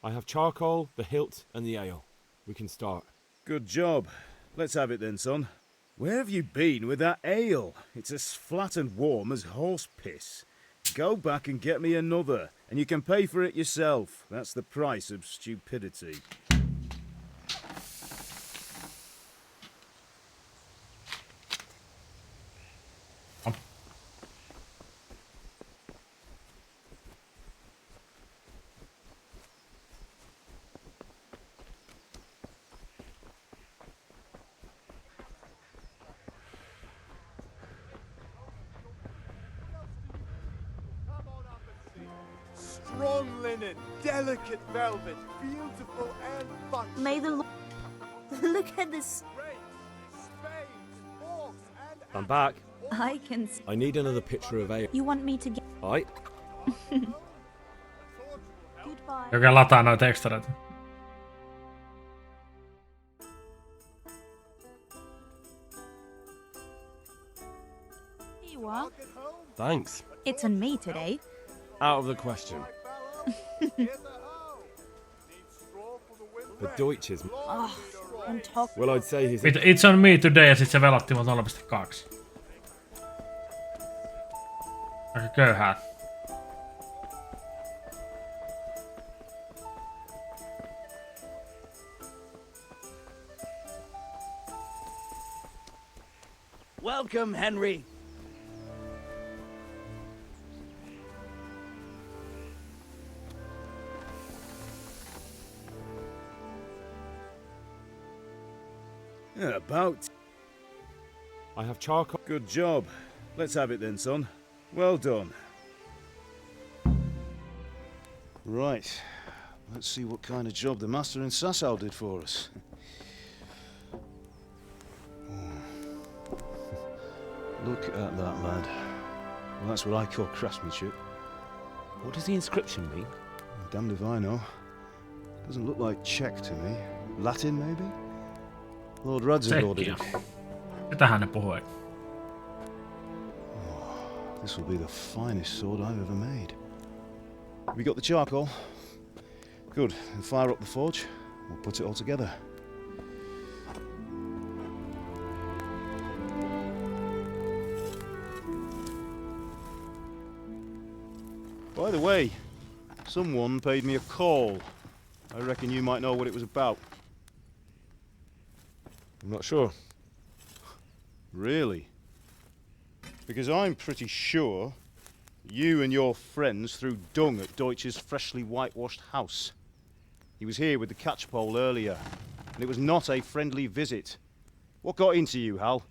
I have charcoal, the hilt, and the ale. We can start.
Good job. Let's have it then, son. Where have you been with that ale? It's as flat and warm as horse piss. Go back and get me another, and you can pay for it yourself. That's the price of stupidity.
Strong linen, delicate velvet, beautiful and functional.
May the Lord... Look at this.
I'm back.
I can...
I need another pitcher of ale.
You want me to get...
Aye.
Goodbye.
Joka lataa noita ekstrareita.
Here you are.
Thanks.
It's on me today.
Out of the question. The Deutsch is...
Oh, on top.
Well, I'd say he's...
It's on me today ja sit se velotti mut 0.2. Aika köyhää.
Welcome, Henry.
About.
I have charcoal.
Good job. Let's have it then, son. Well done. Right. Let's see what kind of job the master in Sasau did for us. Look at that, lad. Well, that's what I call craftsmanship.
What does the inscription mean?
Damned if I know. Doesn't look like Czech to me. Latin, maybe? Lord Radzig ordered it.
Mitähän ne puhui?
This will be the finest sword I've ever made. Have you got the charcoal? Good. Then fire up the forge. We'll put it all together. By the way, someone paid me a call. I reckon you might know what it was about.
I'm not sure.
Really? Because I'm pretty sure you and your friends threw dung at Deutsch's freshly whitewashed house. He was here with the catchpole earlier, and it was not a friendly visit. What got into you, Hal?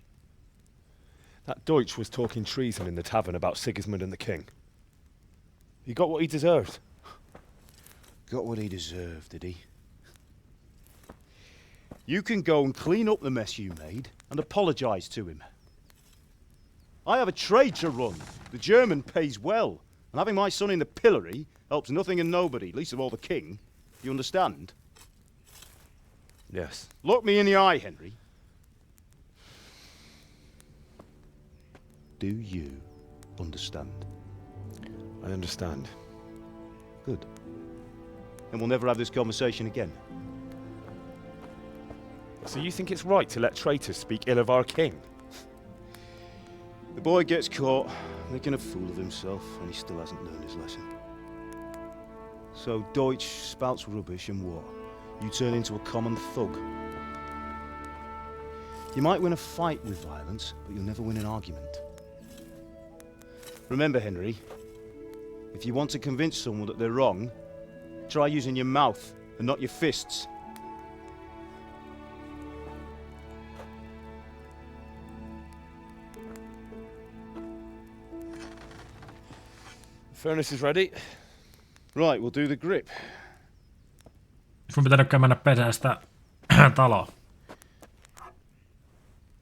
That Deutsch was talking treason in the tavern about Sigismund and the king. He got what he deserved.
Got what he deserved, did he? You can go and clean up the mess you made and apologise to him. I have a trade to run. The German pays well, and having my son in the pillory helps nothing and nobody, least of all the king. You understand?
Yes.
Look me in the eye, Henry. Do you understand?
I understand.
Good. Then we'll never have this conversation again.
So you think it's right to let traitors speak ill of our king?
The boy gets caught making a fool of himself, and he still hasn't learned his lesson. So Deutsch spouts rubbish and what? You turn into a common thug. You might win a fight with violence, but you'll never win an argument. Remember, Henry, if you want to convince someone that they're wrong, try using your mouth and not your fists.
Furnace is ready.
Right, we'll do the grip.
Sun pitänytkö mennä pesää sitä taloa?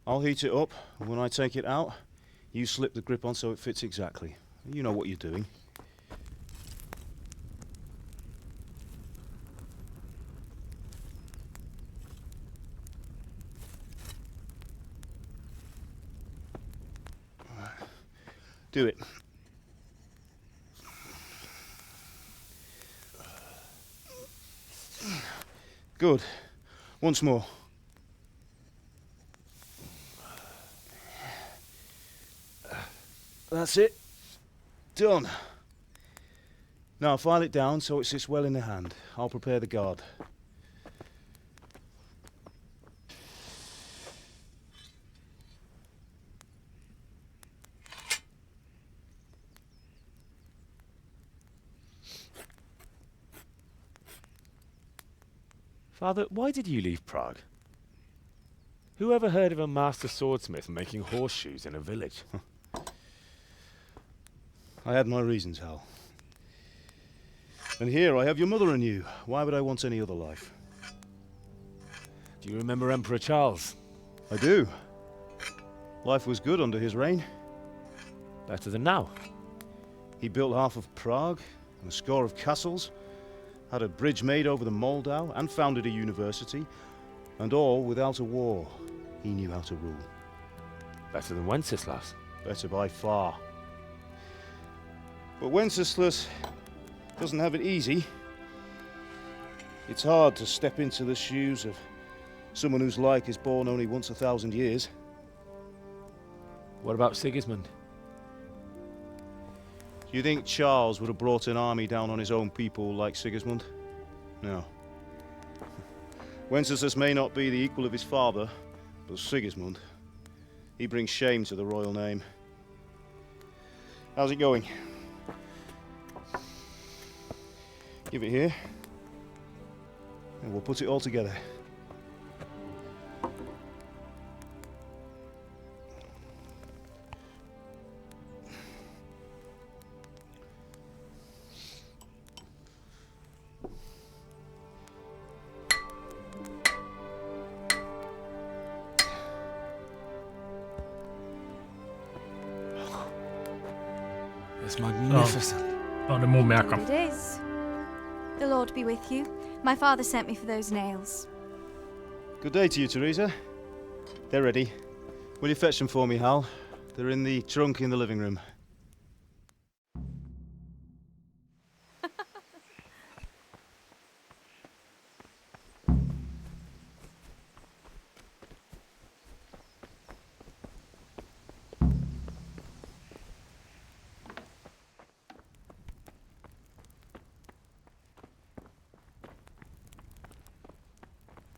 I'll heat it up, and when I take it out, you slip the grip on so it fits exactly. You know what you're doing. Do it. Good. Once more. That's it. Done. Now file it down so it sits well in the hand. I'll prepare the guard.
Father, why did you leave Prague? Who ever heard of a master swordsmith making horseshoes in a village?
I had my reasons, Hal. And here I have your mother and you. Why would I want any other life?
Do you remember Emperor Charles?
I do. Life was good under his reign.
Better than now.
He built half of Prague and a score of castles, had a bridge made over the Moldau, and founded a university, and all without a war. He knew how to rule.
Better than Wenceslas.
Better by far. But Wenceslas doesn't have it easy. It's hard to step into the shoes of someone whose like is born only once 1,000 years.
What about Sigismund?
Do you think Charles would have brought an army down on his own people like Sigismund? No. Wenceslas may not be the equal of his father, but Sigismund, he brings shame to the royal name. How's it going? Give it here, and we'll put it all together.
It's magnificent.
Oh, the mummiaka.
It is. The Lord be with you. My father sent me for those nails.
Good day to you, Teresa. They're ready. Will you fetch them for me, Hal? They're in the trunk in the living room.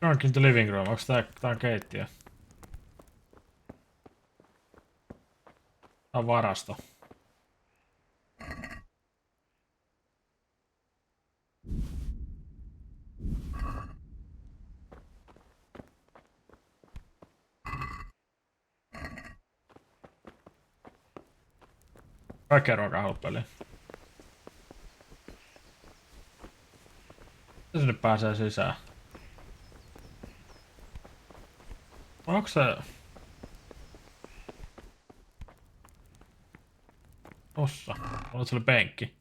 Trunk in the living room. Onks tää on keittiö? Tää on varasto. Kaikkea ruokaa haluat peliin. Miten sinne pääsee sisään? Onko se... Tossa. Olet siellä penkki.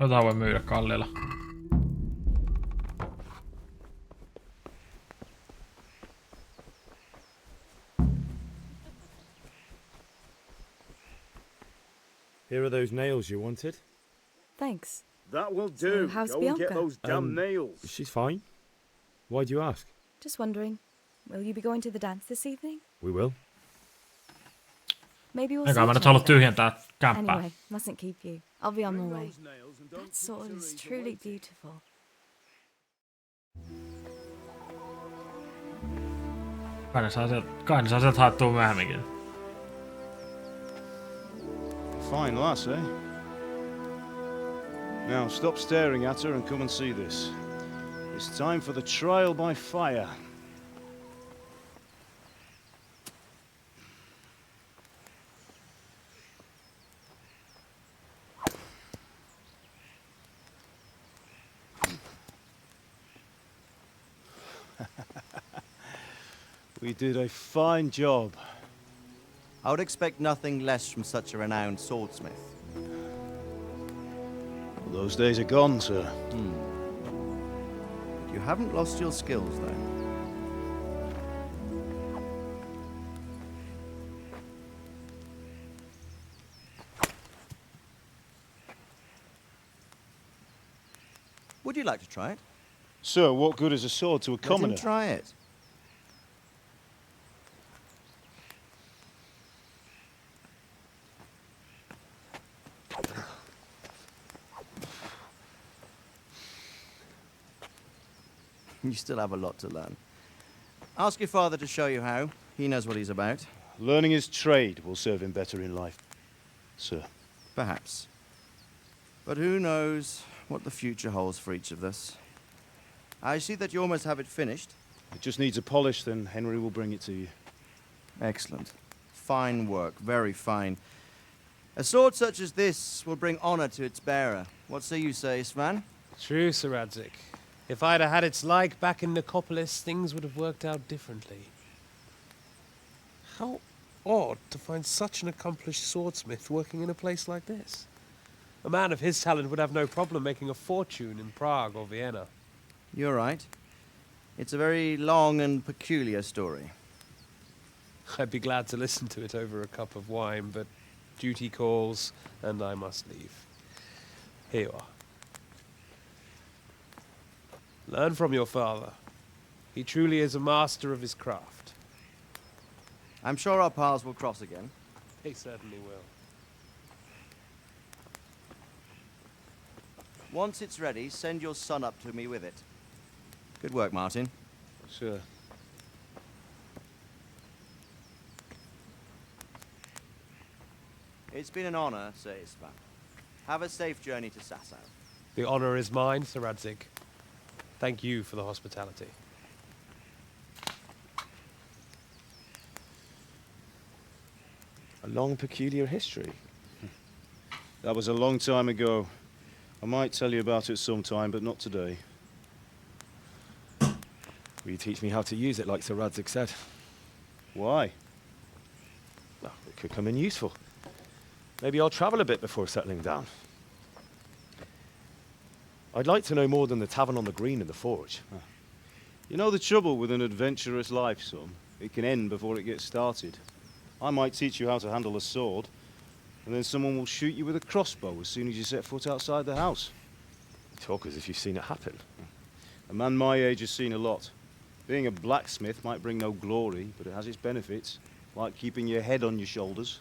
Jotain voi myydä kalliilla.
Here are those nails you wanted.
Thanks.
That will
do. So how's
Go and get
Bianca?
those damn nails. She's fine. Why do you ask?
Just wondering, will you be going to the dance this evening?
We will.
Maybe we'll
Eikä
see
mä nyt
each
halua
other.
tyhjentää kämppää.
Anyway, mustn't keep you. I'll be on my way. That sword is truly beautiful.
Kai ne saa sieltä haettua myöhemminkin.
Fine lass, eh? Now stop staring at her and come and see this. It's time for the trial by fire. We did a fine job.
I would expect nothing less from such a renowned swordsmith.
Those days are gone, sir.
You haven't lost your skills, though. Would you like to try it?
Sir, what good is a sword to a commoner?
Let him try it. You still have a lot to learn. Ask your father to show you how. He knows what he's about.
Learning his trade will serve him better in life, sir.
Perhaps. But who knows what the future holds for each of us. I see that you almost have it finished.
It just needs a polish, then Henry will bring it to you.
Excellent. Fine work, very fine. A sword such as this will bring honor to its bearer. What say you, Svan?
True, Sir Radzig. If I'd have had its like back in Nicopolis, things would have worked out differently. How odd to find such an accomplished swordsmith working in a place like this. A man of his talent would have no problem making a fortune in Prague or Vienna.
You're right. It's a very long and peculiar story.
I'd be glad to listen to it over a cup of wine, but duty calls, and I must leave. Here you are. Learn from your father. He truly is a master of his craft.
I'm sure our paths will cross again.
They certainly will.
Once it's ready, send your son up to me with it. Good work, Martin.
Sir.
It's been an honor, Sir Isvan. Have a safe journey to Sasau.
The honor is mine, Sir Radzig. Thank you for the hospitality.
A long, peculiar history.
That was a long time ago. I might tell you about it sometime, but not today.
Will you teach me how to use it like Sir Radzig said?
Why?
Well, it could come in useful. Maybe I'll travel a bit before settling down. I'd like to know more than the tavern on the green and the forge.
You know the trouble with an adventurous life, son? It can end before it gets started. I might teach you how to handle a sword, and then someone will shoot you with a crossbow as soon as you set foot outside the house.
You talk as if you've seen it happen.
A man my age has seen a lot. Being a blacksmith might bring no glory, but it has its benefits, like keeping your head on your shoulders.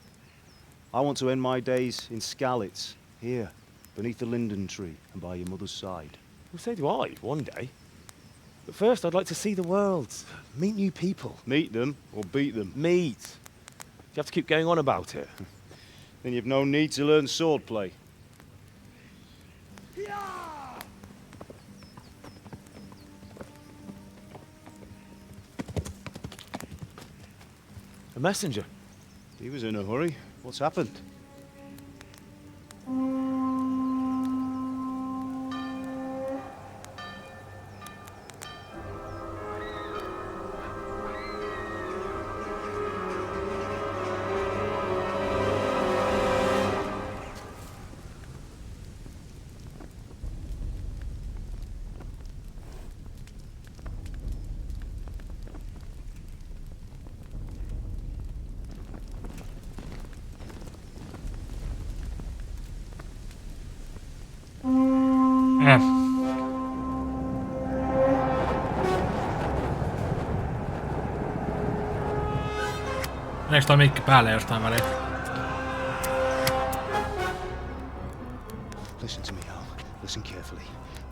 I want to end my days in Skalitz, here, beneath the linden tree and by your mother's side.
Well, so do I, one day. But first, I'd like to see the world, meet new people.
Meet them or beat them?
Meet. You have to keep going on about it.
Then you've no need to learn swordplay.
A messenger.
He was in a hurry. What's happened?
Meneekö toi mikki päälle jostain väliin?
Listen to me, Al. Listen carefully.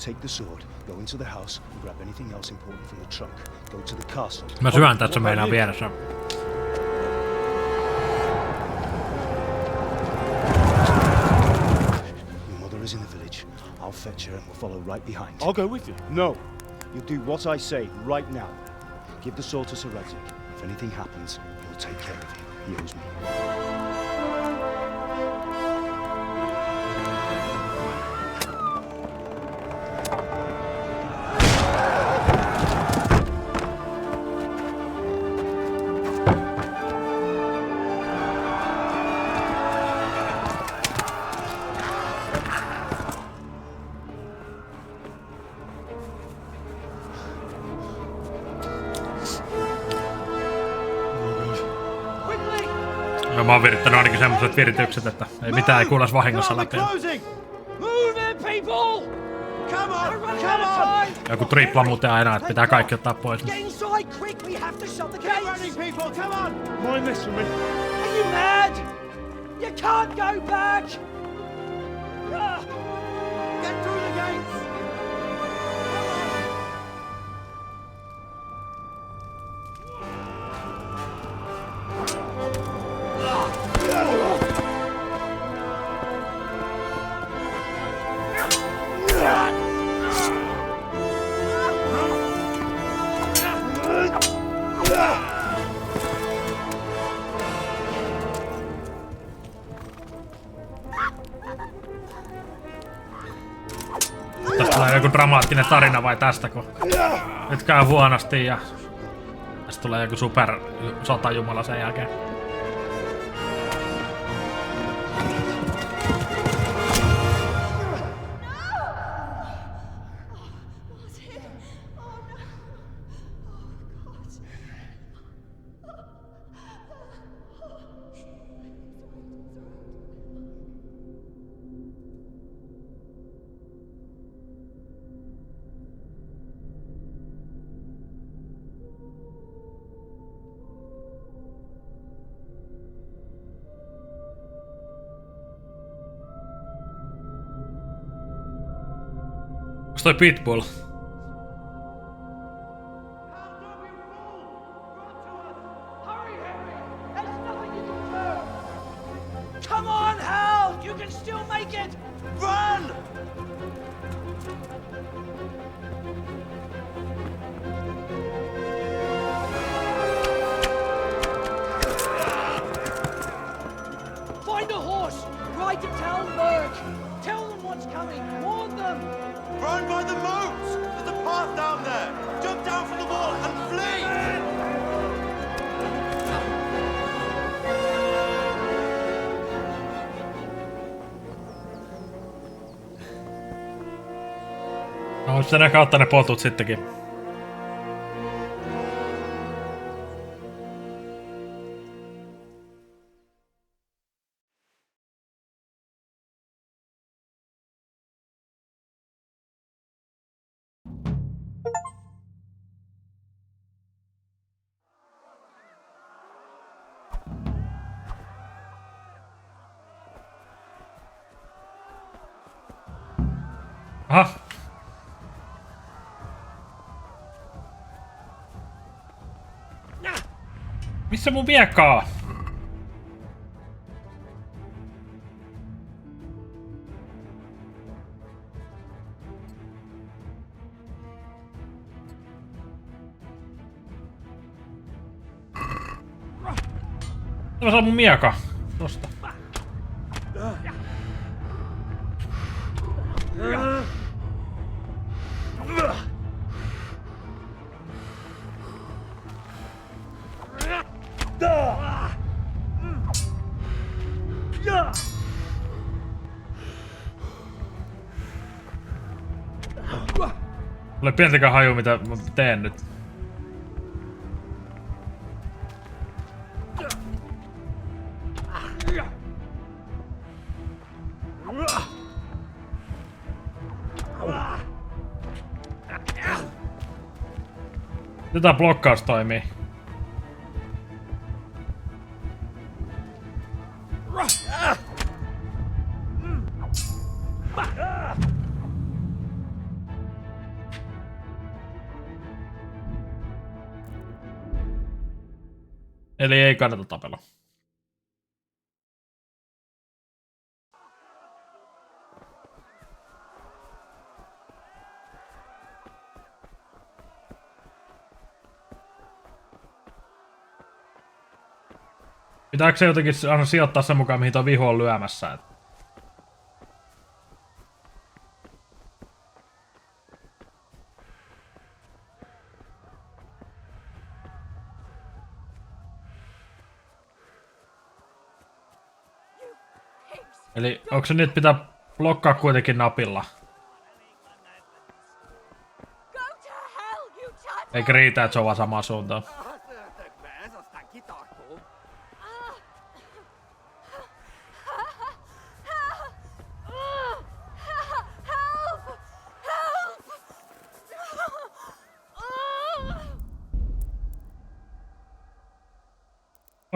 Take the sword, go into the house, and grab anything else important from the trunk. Go to the castle.
Mä syön tätä, se meinaa vieressä.
Your mother is in the village. I'll fetch her and we'll follow right behind.
I'll go with you.
No. You'll do what I say right now. Give the sword to Sir Radzig. If anything happens, he'll take care of you. He owes me.
Mä oon virittänyt ainakin semmoset viritykset, että ei mitään ei kuules vahingossa läpi.
Move it, people!
Come on! Come on!
Joku tripla muuten aina, että pitää kaikki ottaa pois.
Get inside, quick! We have to shut the gates! Get running, people! Come on! Mind this for me. Are you mad? You can't go back! Get through the gates!
Tästä tulee joku dramaattinen tarina vai tästä, kun nyt käy huonosti ja tästä tulee joku super sotajumala sen jälkeen. Onks toi Pitbull?
Come on, Hal! You can still make it! Run! Find a horse! Ride to town, Merc! Tell them what's coming! Warn them! Run by the moat! There's a path down there! Jump down from the wall and flee!
No, sitä näkää ottaa ne potut sittenkin. Aha. Missä mun viekaa? Mä saan mun mieka. Tosta. Mulla ei pientäkään haju mitä mä teen nyt. Nyt tää blokkaus toimii. Eli ei kannata tapella. Pitääkö se jotenkin aina sijoittaa sen mukaan, mihin tuo viho on lyömässä? Eli onko se nyt pitää blokkaa kuitenkin napilla? Eikä riitä, että se on vaan samaan suuntaan.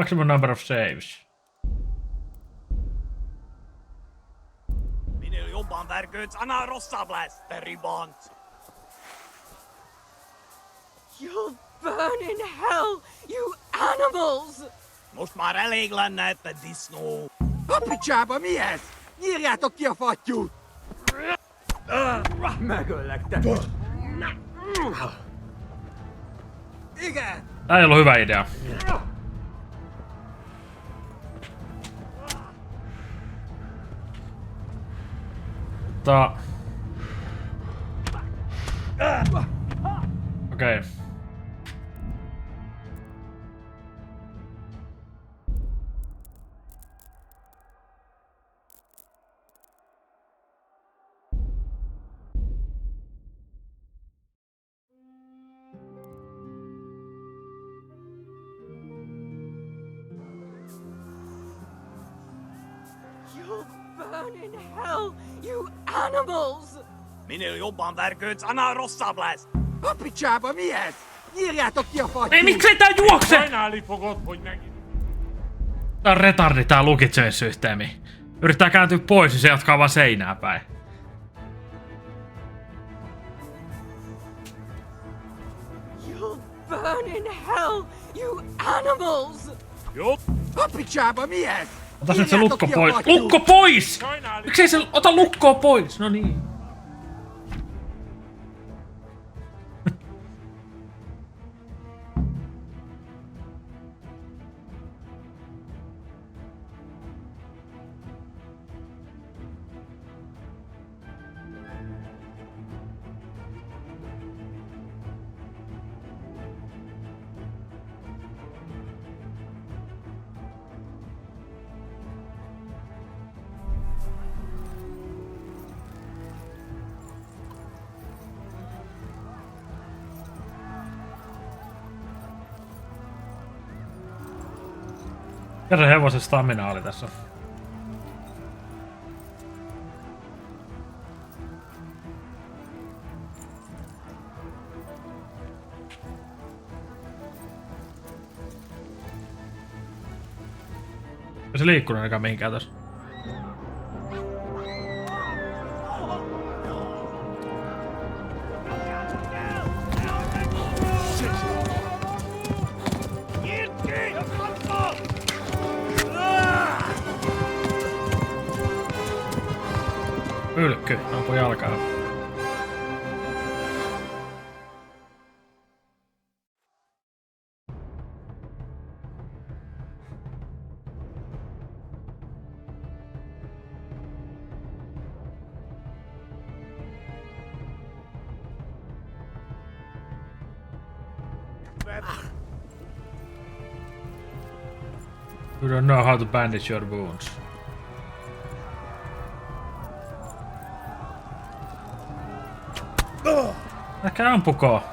Maximum number of saves.
Minä jobban verköyts anna rossabläs, teribont.
You'll burn in hell, you animals!
Must mä religlan näyttä disnoo.
Hoppi tjaba mies! Jirjää tokia fatju!
Mä kyllä
Ikä!
Tää ei ollut hyvä idea. Okei.
You'll burn in hell, you animals!
Minä jobban verköyts anna rossabläs.
Hoppi tjaba mies! Jirjää tokia fatju!
Ei, miksei tää juokse?
Aina lipukot voi näkin.
Tää on retardi tää lukitsemissysteemi. Yrittää kääntyä pois, niin se jatkaa vaan seinää päin.
You'll burn in hell, you animals!
Jop! Hoppi tjaba mies!
Ota nyt se lukko pois. Lukko pois! Miksei se ota lukkoa pois? No niin. Ja se hevosen stamina oli tässä. Ei se liikkunut ainakaan mihinkään tässä. Hylkky, ampui jalkaan. You don't know how to bandage your wounds. Älkää ampuko.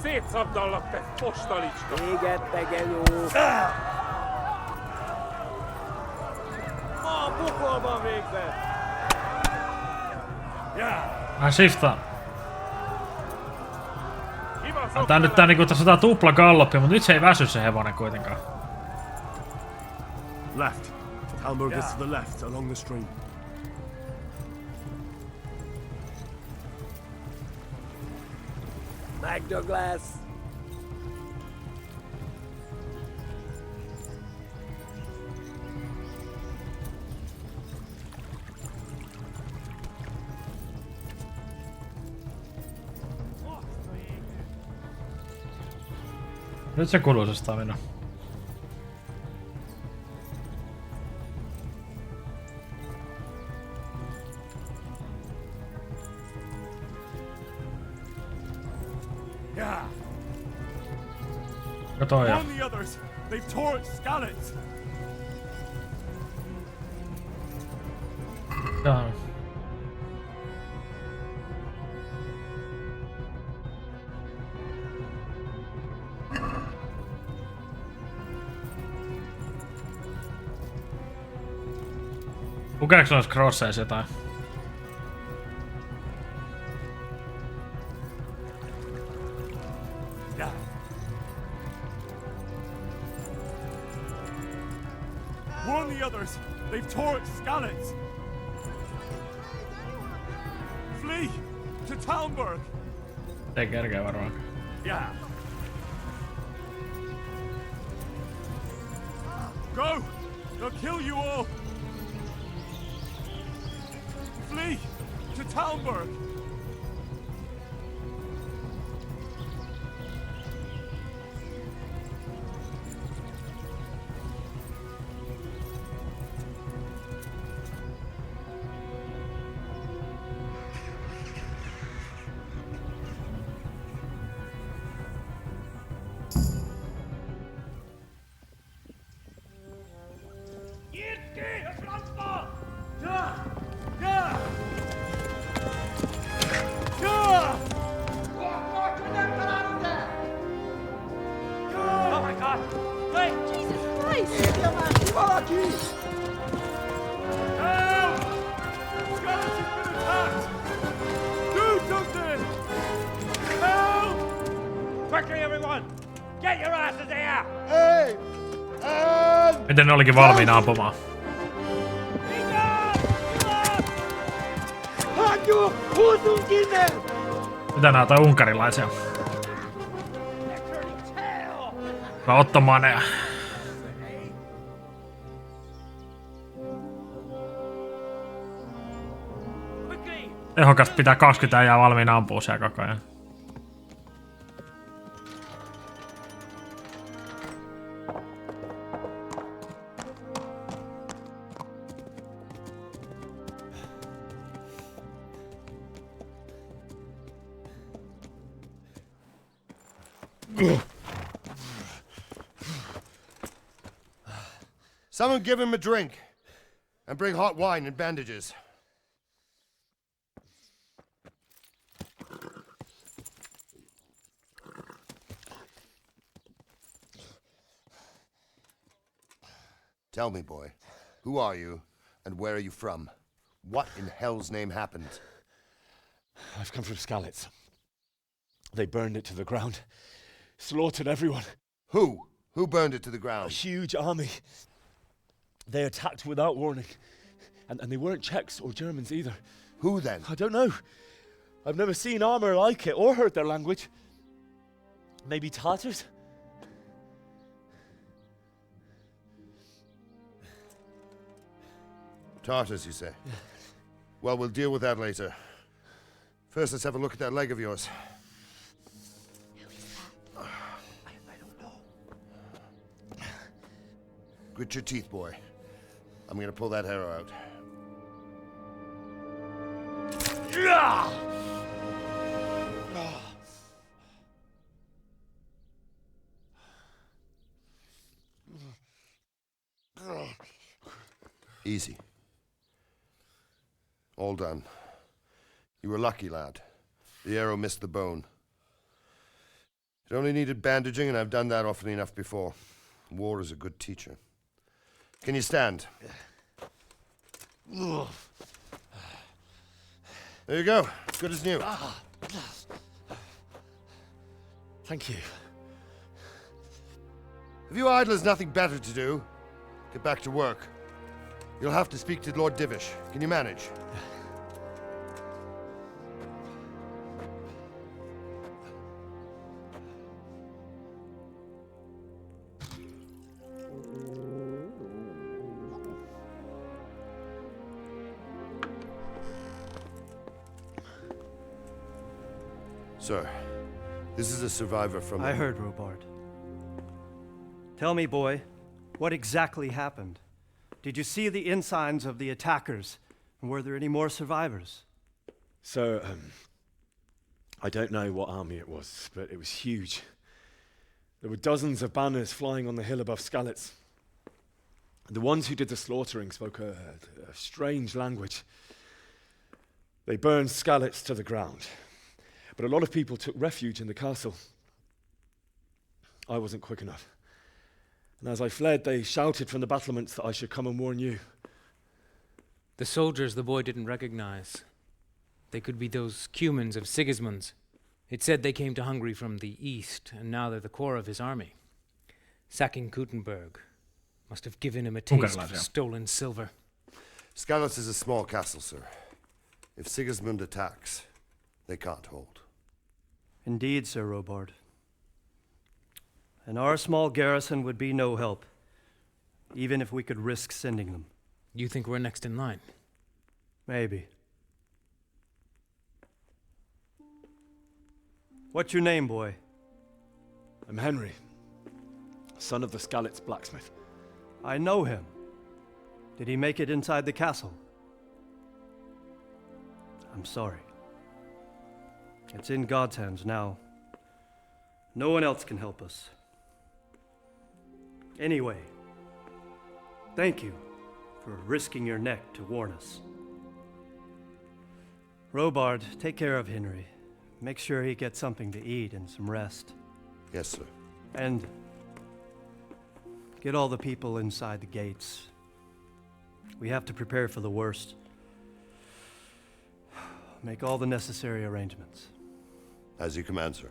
Szétszabdallak, te postalicska!
Égette, genyó! Ma pokolban végzett!
Hän shiftaa. Tää nyt tää niinku tässä tupla galloppi, mut nyt se ei väsy se hevonen kuitenkaan.
Left. Talmor gets to the left along the stream.
McDouglas!
Nyt se kuluu se stamina. Kato ja.
On the others. They've tore its scallops.
Jaa. Lukeeko noissa crosseissa jotain?
They've torched Skalitz! Flee! To Talmberg!
Ei kerkeä varmaan.
Yeah. Go! They'll kill you all! Flee! To Talmberg!
Oh my god! Wait!
Jesus Christ!
Help! Skalitz has been attacked! Do something! Help!
Quickly, everyone! Get your asses here!
Hey!
Miten ne olikin valmiina ampumaan? Mitä nää on unkarilaisia? Vai ottomaneja? Tehokas pitää 20 äijää valmiina ampua siellä koko ajan.
Someone give him a drink. And bring hot wine and bandages. Tell me, boy, who are you and where are you from? What in hell's name happened?
I've come from Skalitz. They burned it to the ground. Slaughtered everyone.
Who? Who burned it to the ground?
A huge army. They attacked without warning. And they weren't Czechs or Germans either.
Who then?
I don't know. I've never seen armor like it or heard their language. Maybe Tatars?
Tartars, you say? Well, we'll deal with that later. First, let's have a look at that leg of yours.
I don't know.
Grit your teeth, boy. I'm gonna pull that arrow out. Easy. All done. You were lucky, lad. The arrow missed the bone. It only needed bandaging, and I've done that often enough before. War is a good teacher. Can you stand? There you go. Good as new.
Thank you.
If you idlers nothing better to do, get back to work. You'll have to speak to Lord Divish. Can you manage? Sir, this is a survivor from...
I heard, Robart. Tell me, boy, what exactly happened? Did you see the ensigns of the attackers? And were there any more survivors?
So, I don't know what army it was, but it was huge. There were dozens of banners flying on the hill above Skalitz. The ones who did the slaughtering spoke a strange language. They burned Skalitz to the ground. But a lot of people took refuge in the castle. I wasn't quick enough. And as I fled, they shouted from the battlements that I should come and warn you.
The soldiers the boy didn't recognize. They could be those Cumans of Sigismund's. It said they came to Hungary from the east, and now they're the core of his army. Sacking Kuttenberg. Must have given him a taste for stolen silver.
Skalitz is a small castle, sir. If Sigismund attacks, they can't hold.
Indeed, Sir Robard. And our small garrison would be no help, even if we could risk sending them.
You think we're next in line?
Maybe. What's your name, boy?
I'm Henry, son of the Skalitz blacksmith.
I know him. Did he make it inside the castle? I'm sorry. It's in God's hands now. No one else can help us. Anyway, thank you for risking your neck to warn us. Robard, take care of Henry. Make sure he gets something to eat and some rest.
Yes, sir.
And get all the people inside the gates. We have to prepare for the worst. Make all the necessary arrangements.
As you command, sir.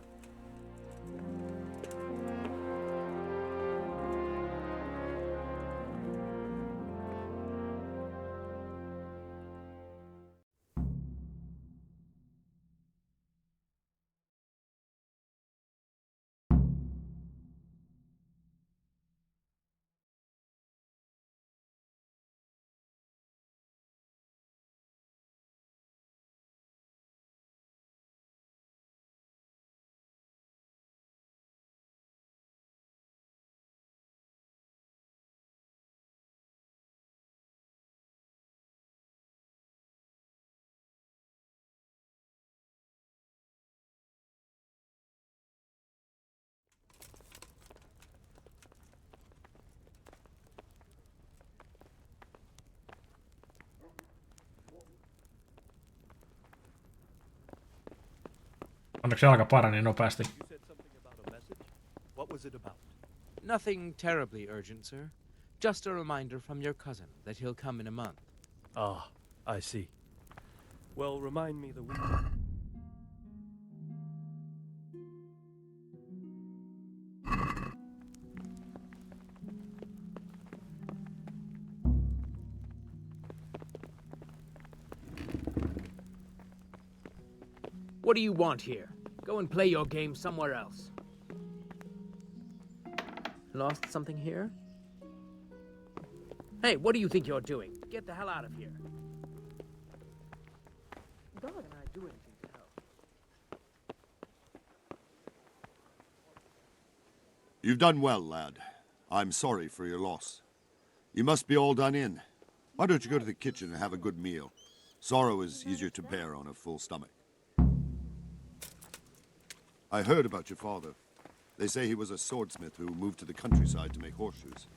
Onneksi jalka parani nopeasti.
What was it about?
Nothing terribly urgent, sir. Just a reminder from your cousin that he'll come in a month.
Ah, I see. Well, remind me the week.
What do you want here? Go and play your game somewhere else. Lost something here? Hey, what do you think you're doing? Get the hell out of here. God, can I do anything to help?
You've done well, lad. I'm sorry for your loss. You must be all done in. Why don't you go to the kitchen and have a good meal? Sorrow is easier to bear on a full stomach. I heard about your father. They say he was a swordsmith who moved to the countryside to make horseshoes.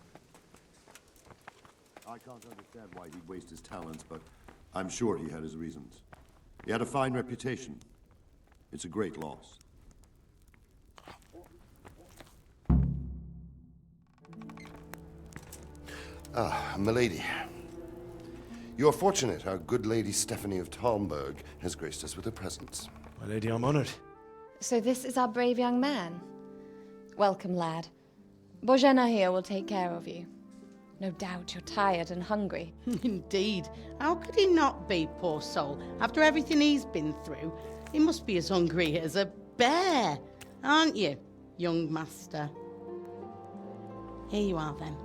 I can't understand why he'd waste his talents, but I'm sure he had his reasons. He had a fine reputation. It's a great loss.
Ah, milady. You're fortunate our good lady Stephanie of Talmberg has graced us with her presence.
My lady, I'm honored.
So this is our brave young man. Welcome, lad. Bozhena here will take care of you. No doubt you're tired and hungry.
Indeed. How could he not be, poor soul? After everything he's been through, he must be as hungry as a bear, aren't you, young master? Here you are, then.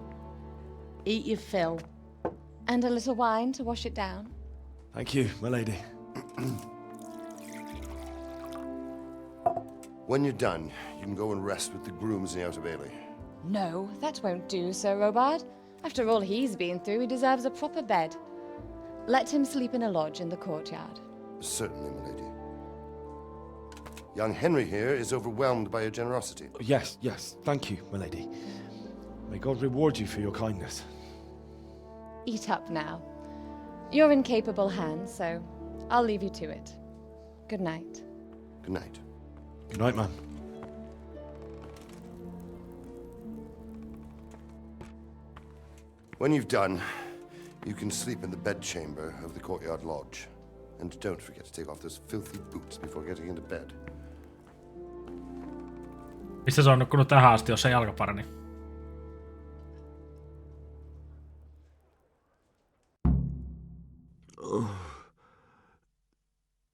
Eat your fill.
And a little wine to wash it down.
Thank you, my lady.
When you're done, you can go and rest with the grooms in the Outer Bailey.
No, that won't do, Sir Robard. After all he's been through, he deserves a proper bed. Let him sleep in a lodge in the courtyard.
Certainly, milady. Young Henry here is overwhelmed by your generosity.
Yes, yes, thank you, my lady. May God reward you for your kindness.
Eat up now. You're in capable hands, so I'll leave you to it. Good night.
Good night.
Good night, man.
When you've done, you can sleep in the bedchamber of the courtyard lodge. And don't forget to take off those filthy boots before getting into bed.
Missä se on nukkunut tähän asti, jos ei jalka parani?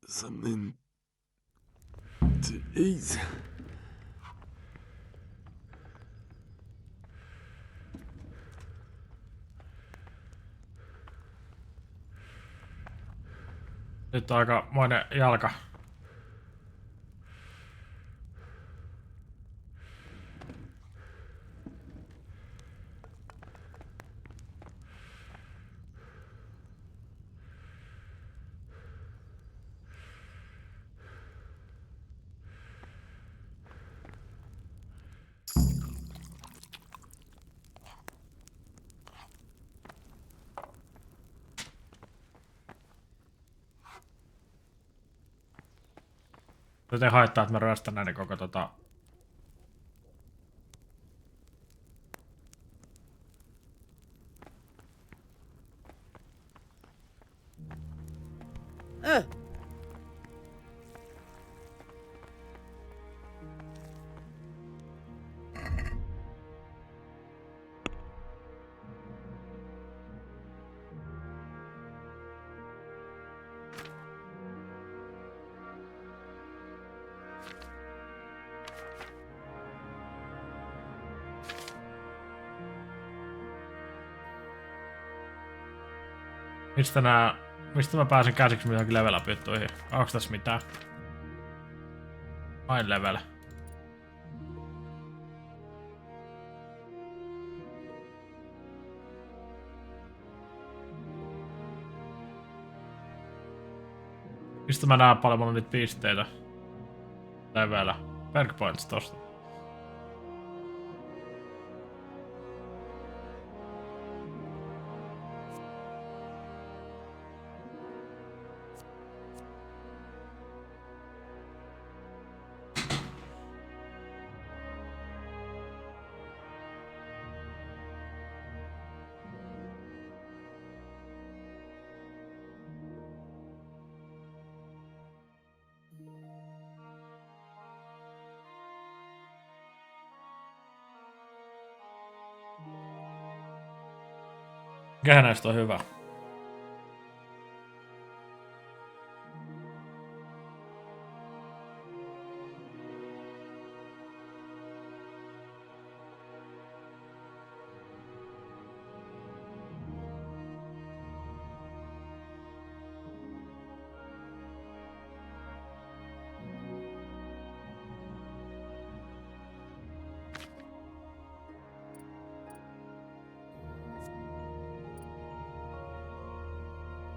Something to eat.
Nyt on aikamoinen jalka. Nyt ei haittaa, että mä ryöstän näiden koko Mistä mä pääsen käsiksi johonkin level up juttuihin? Onks tässä mitään? Vain level. Mistä mä näen paljon mulla on niitä pisteitä? Level. Perk points tosta. Mikähän näistä on hyvä?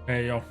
Ei oo.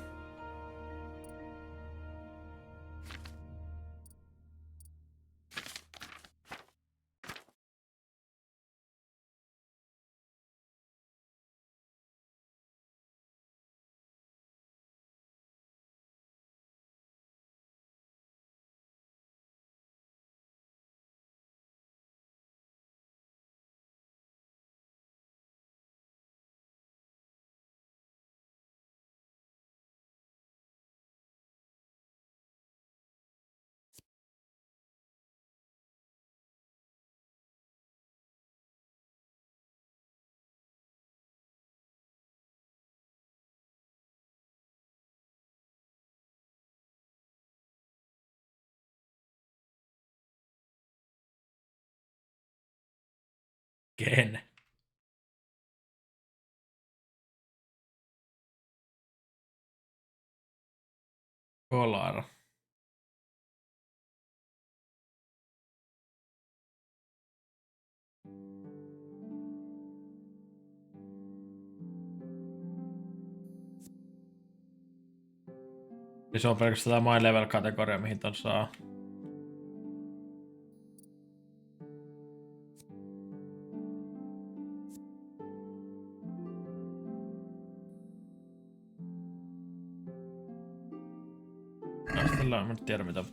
Ken? Kolar. Ja se on pelkästään my level kategoria, mihin ton saa. Mä en tiedä mitä.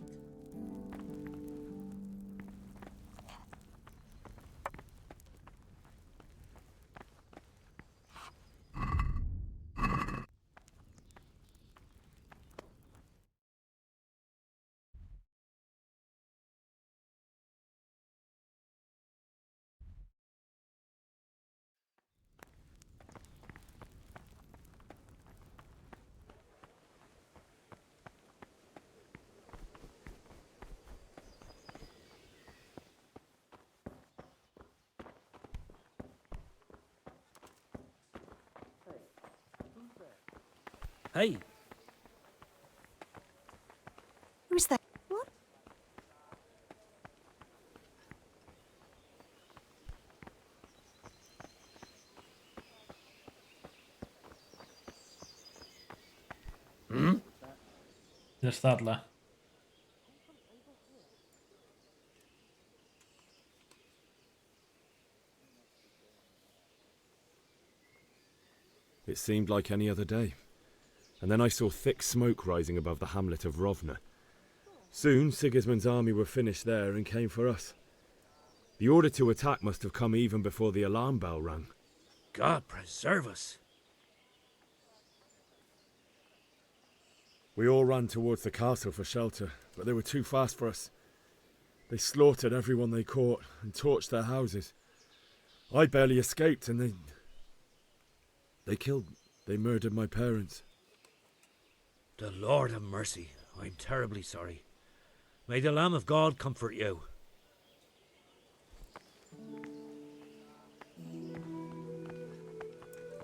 Hey.
Who's that? What?
Hmm?
Mitäs täältä?
It seemed like any other day. And then I saw thick smoke rising above the hamlet of Rovna. Soon, Sigismund's army were finished there and came for us. The order to attack must have come even before the alarm bell rang.
God preserve us.
We all ran towards the castle for shelter, but they were too fast for us. They slaughtered everyone they caught and torched their houses. I barely escaped, and they murdered my parents.
The Lord have mercy. I'm terribly sorry. May the Lamb of God comfort you.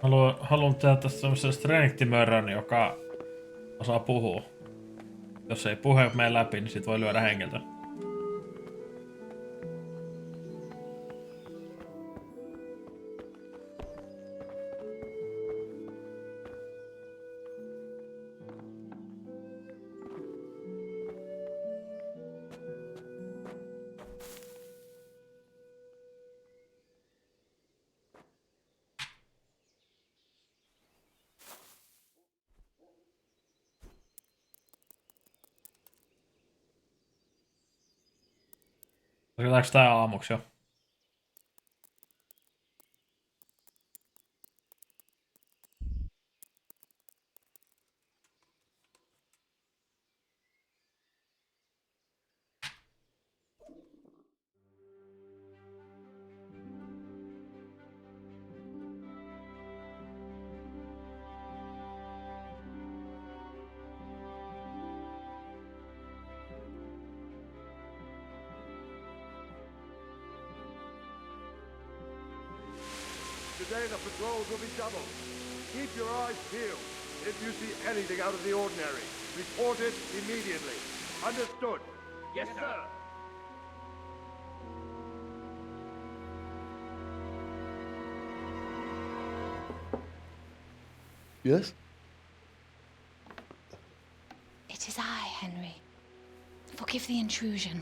Haluan tehdä tästä semmoisen strength-mörrön, joka osaa puhua. Jos ei puhe mene läpi, niin sit voi lyödä hengeltä. Tarkoitaanko tää aamuksi jo?
Today the patrols will be doubled. Keep your eyes peeled. If you see anything out of the ordinary, report it immediately. Understood?
Yes, sir.
Yes?
It is I, Henry. Forgive the intrusion.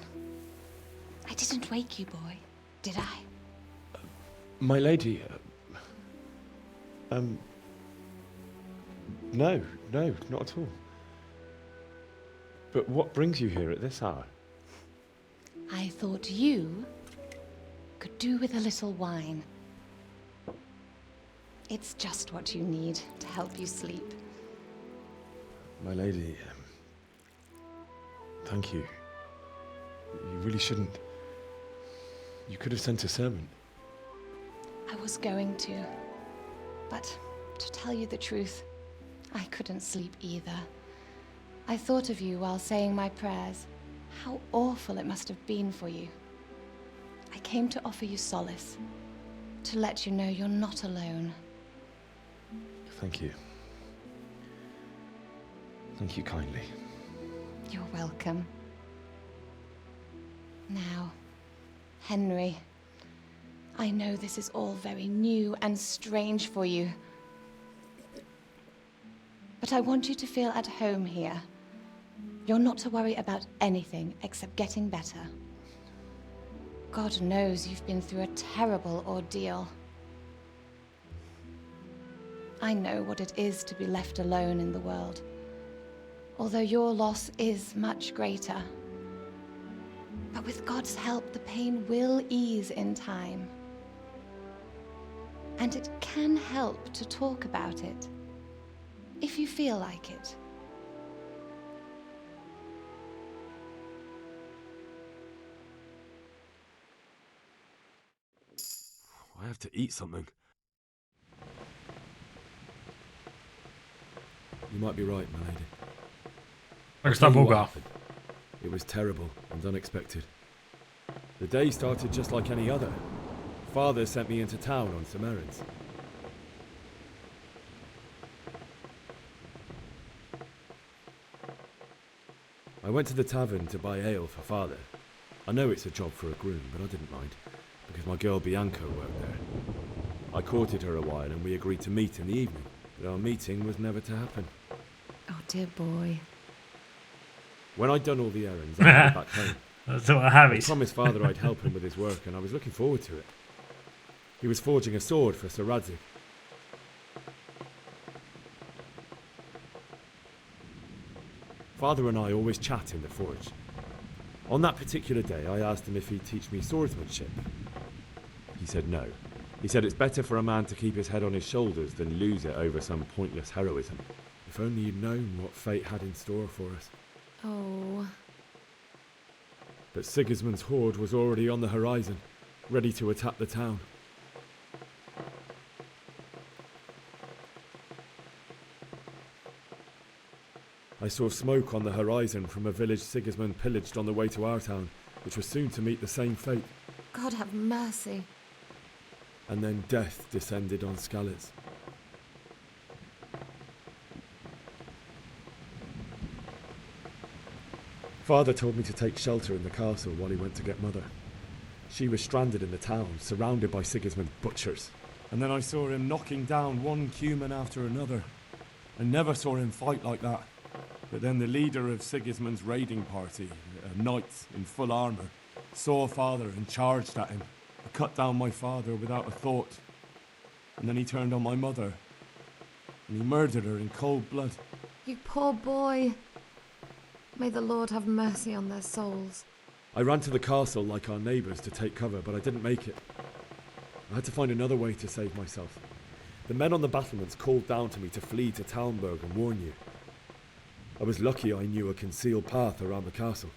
I didn't wake you, boy, did I?
My lady, no, not at all. But what brings you here at this hour?
I thought you could do with a little wine. It's just what you need to help you sleep.
My lady, thank you. You really shouldn't. You could have sent a servant.
I was going to, but to tell you the truth, I couldn't sleep either. I thought of you while saying my prayers. How awful it must have been for you. I came to offer you solace, to let you know you're not alone.
Thank you. Thank you kindly.
You're welcome. Now, Henry, I know this is all very new and strange for you, but I want you to feel at home here. You're not to worry about anything except getting better. God knows you've been through a terrible ordeal. I know what it is to be left alone in the world, although your loss is much greater. But with God's help, the pain will ease in time. And it can help to talk about it, if you feel like it.
I have to eat something. You might be right, my lady. I'll tell you what happened. It was terrible and unexpected. The day started just like any other. Father sent me into town on some errands. I went to the tavern to buy ale for father. I know it's a job for a groom, but I didn't mind, because my girl Bianca worked there. I courted her a while and we agreed to meet in the evening, but our meeting was never to happen.
Oh, dear boy.
When I'd done all the errands, I headed back home.
That's what
I
happens.
promised father I'd help him with his work, and I was looking forward to it. He was forging a sword for Sir Radzig. Father and I always chat in the forge. On that particular day, I asked him if he'd teach me swordsmanship. He said no. He said it's better for a man to keep his head on his shoulders than lose it over some pointless heroism. If only you'd known what fate had in store for us.
Oh.
But Sigismund's horde was already on the horizon, ready to attack the town. I saw smoke on the horizon from a village Sigismund pillaged on the way to our town, which was soon to meet the same fate.
God have mercy.
And then death descended on Skalitz. Father told me to take shelter in the castle while he went to get Mother. She was stranded in the town, surrounded by Sigismund's butchers. And then I saw him knocking down one Cuman after another. I never saw him fight like that. But then the leader of Sigismund's raiding party, a knight in full armour, saw Father and charged at him. I cut down my father without a thought. And then he turned on my mother. And he murdered her in cold blood.
You poor boy. May the Lord have mercy on their souls.
I ran to the castle like our neighbours to take cover, but I didn't make it. I had to find another way to save myself. The men on the battlements called down to me to flee to Talmberg and warn you. I was lucky I knew a concealed path around the castle.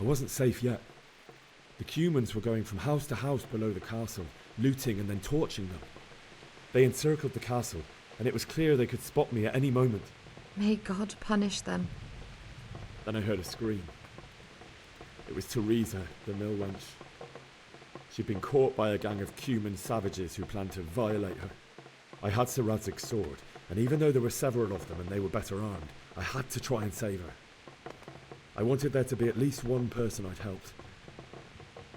I wasn't safe yet. The Cumans were going from house to house below the castle, looting and then torching them. They encircled the castle, and it was clear they could spot me at any moment.
May God punish them.
Then I heard a scream. It was Teresa, the mill wench. She'd been caught by a gang of Cuman savages who planned to violate her. I had Sir Radzig's sword, and even though there were several of them and they were better armed, I had to try and save her. I wanted there to be at least one person I'd helped.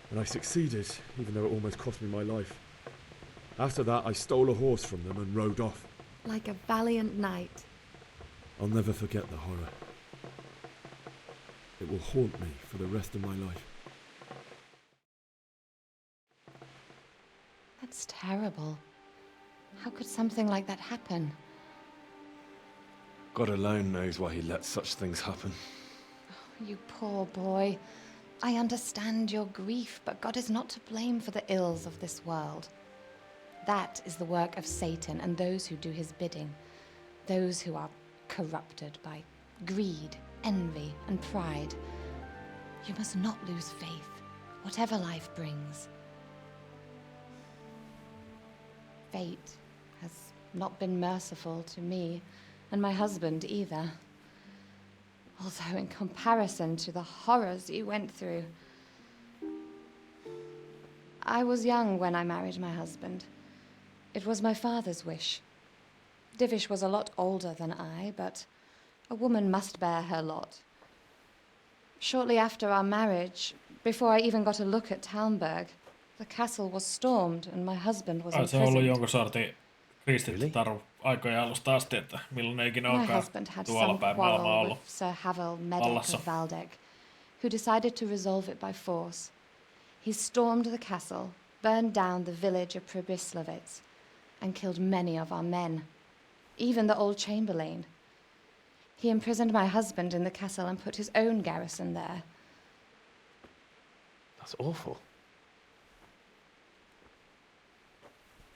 And I succeeded, even though it almost cost me my life. After that, I stole a horse from them and rode off.
Like a valiant knight.
I'll never forget the horror. It will haunt me for the rest of my life.
That's terrible. How could something like that happen?
God alone knows why he lets such things happen.
Oh, you poor boy. I understand your grief, but God is not to blame for the ills of this world. That is the work of Satan and those who do his bidding. Those who are corrupted by greed, envy, and pride. You must not lose faith, whatever life brings. Fate has not been merciful to me, and my husband either. Although in comparison to the horrors you went through. I was young when I married my husband. It was my father's wish. Divish was a lot older than I, but a woman must bear her lot. Shortly after our marriage, before I even got a look at Talmberg, the castle was stormed and my husband was
Se on
imprisoned.
ollut jonkun sortin kristitty taru aikojen alusta asti, että milloin ne ikinä
My
onkaan
husband had
tuolla
some
päin maailmaa
quarrel
ollut
with Sir Havel Medek
vallassa.
of Valdek, who decided to resolve it by force. He stormed the castle, burned down the village of Pribyslavitz, and killed many of our men, even the old chamberlain. He imprisoned my husband in the castle and put his own garrison there.
That's awful.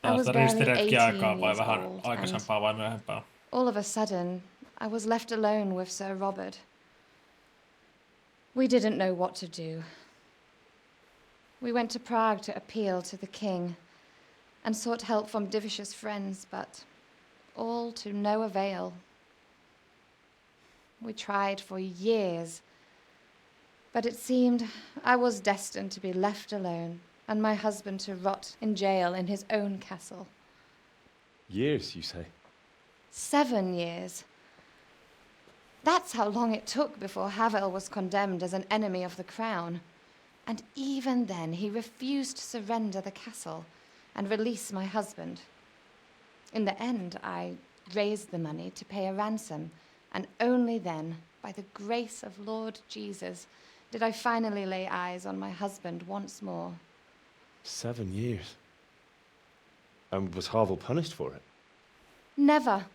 I was
Tällaista
barely
ristiretkiä
18
aikaa vai
years
vähän
old,
aikaisempaa vai myöhempää?
All of a sudden, I was left alone with Sir Robert. We didn't know what to do. We went to Prague to appeal to the king and sought help from Divish's friends, but all to no avail. We tried for years, but it seemed I was destined to be left alone and my husband to rot in jail in his own castle.
Years, you say?
7 years. That's how long it took before Havel was condemned as an enemy of the crown. And even then, he refused to surrender the castle and release my husband. In the end, I raised the money to pay a ransom, and only then, by the grace of Lord Jesus, did I finally lay eyes on my husband once more.
7 years. And was Havel punished for it?
Never.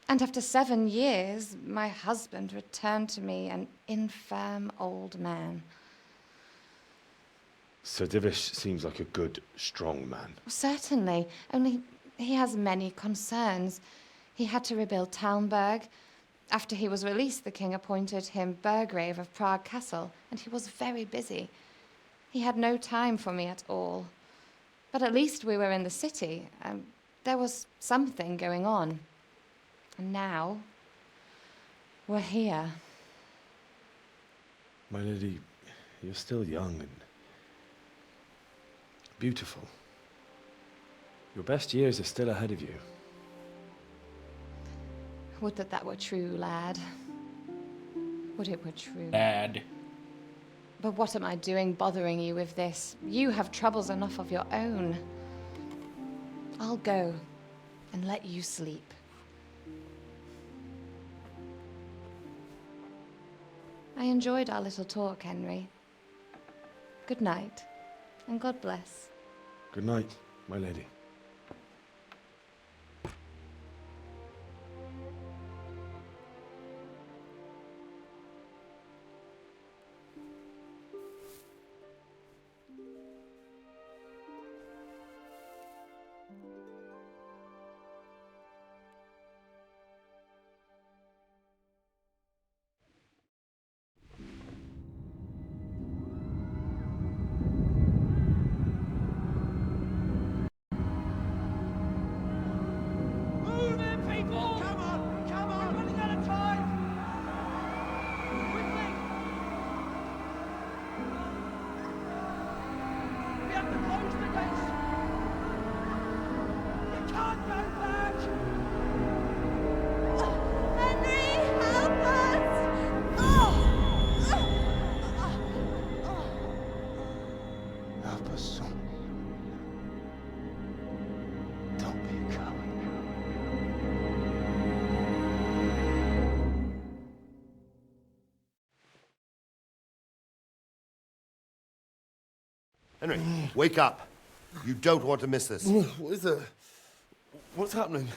And after 7 years, my husband returned to me an infirm old man.
Sir Divish seems like a good, strong man.
Certainly, only he has many concerns. He had to rebuild Talmberg. After he was released, the king appointed him Burgrave of Prague Castle, and he was very busy. He had no time for me at all. But at least we were in the city, and there was something going on. And now, we're here.
My lady, you're still young and beautiful. Your best years are still ahead of you.
Would that were true, lad. Would it were true.
Lad.
But what am I doing bothering you with this? You have troubles enough of your own. I'll go and let you sleep. I enjoyed our little talk, Henry. Good night, and God bless.
Good night, my lady.
Move in, people! Come on! Come on! We're running out of time! Quickly! We have to close the gates! You can't go back!
Henry, help us!
Help us, son. Don't be a coward.
Henry, wake up. You don't want to miss this.
What is it? What's happening?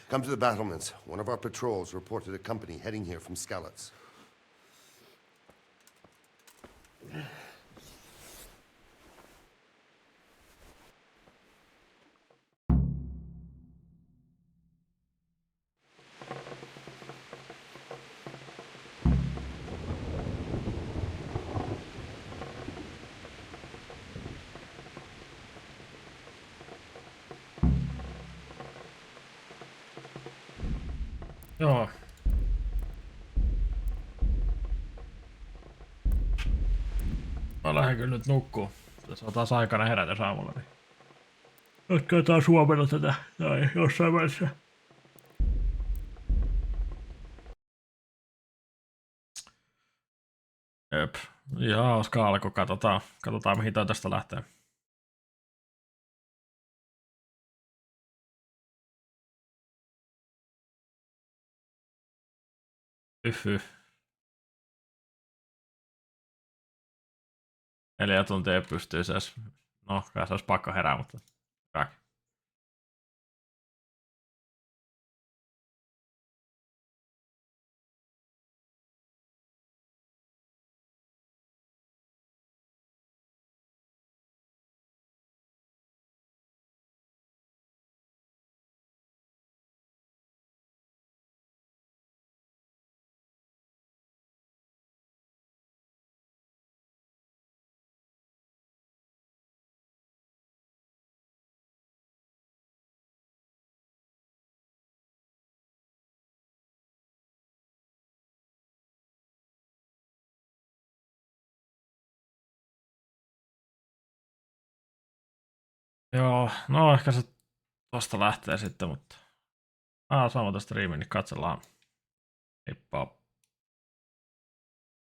Come to the battlements. One of our patrols reported a company heading here from Skalitz.
Joo. Mä lähdenkö nyt nukkuu? Tässä on taas aikana herätä aamulla, niin jatketaan suomella tätä tai jossain välissä. Jep. Ihan hauska alku. Katsotaan mihin toi tästä lähtee. Hyh. 4 tuntia pystyy se edes. No, kai se olisi pakko herää, mutta hyvä. Joo, no ehkä se tosta lähtee sitten, mutta... Saamaton striimi, niin katsellaan. Heippa.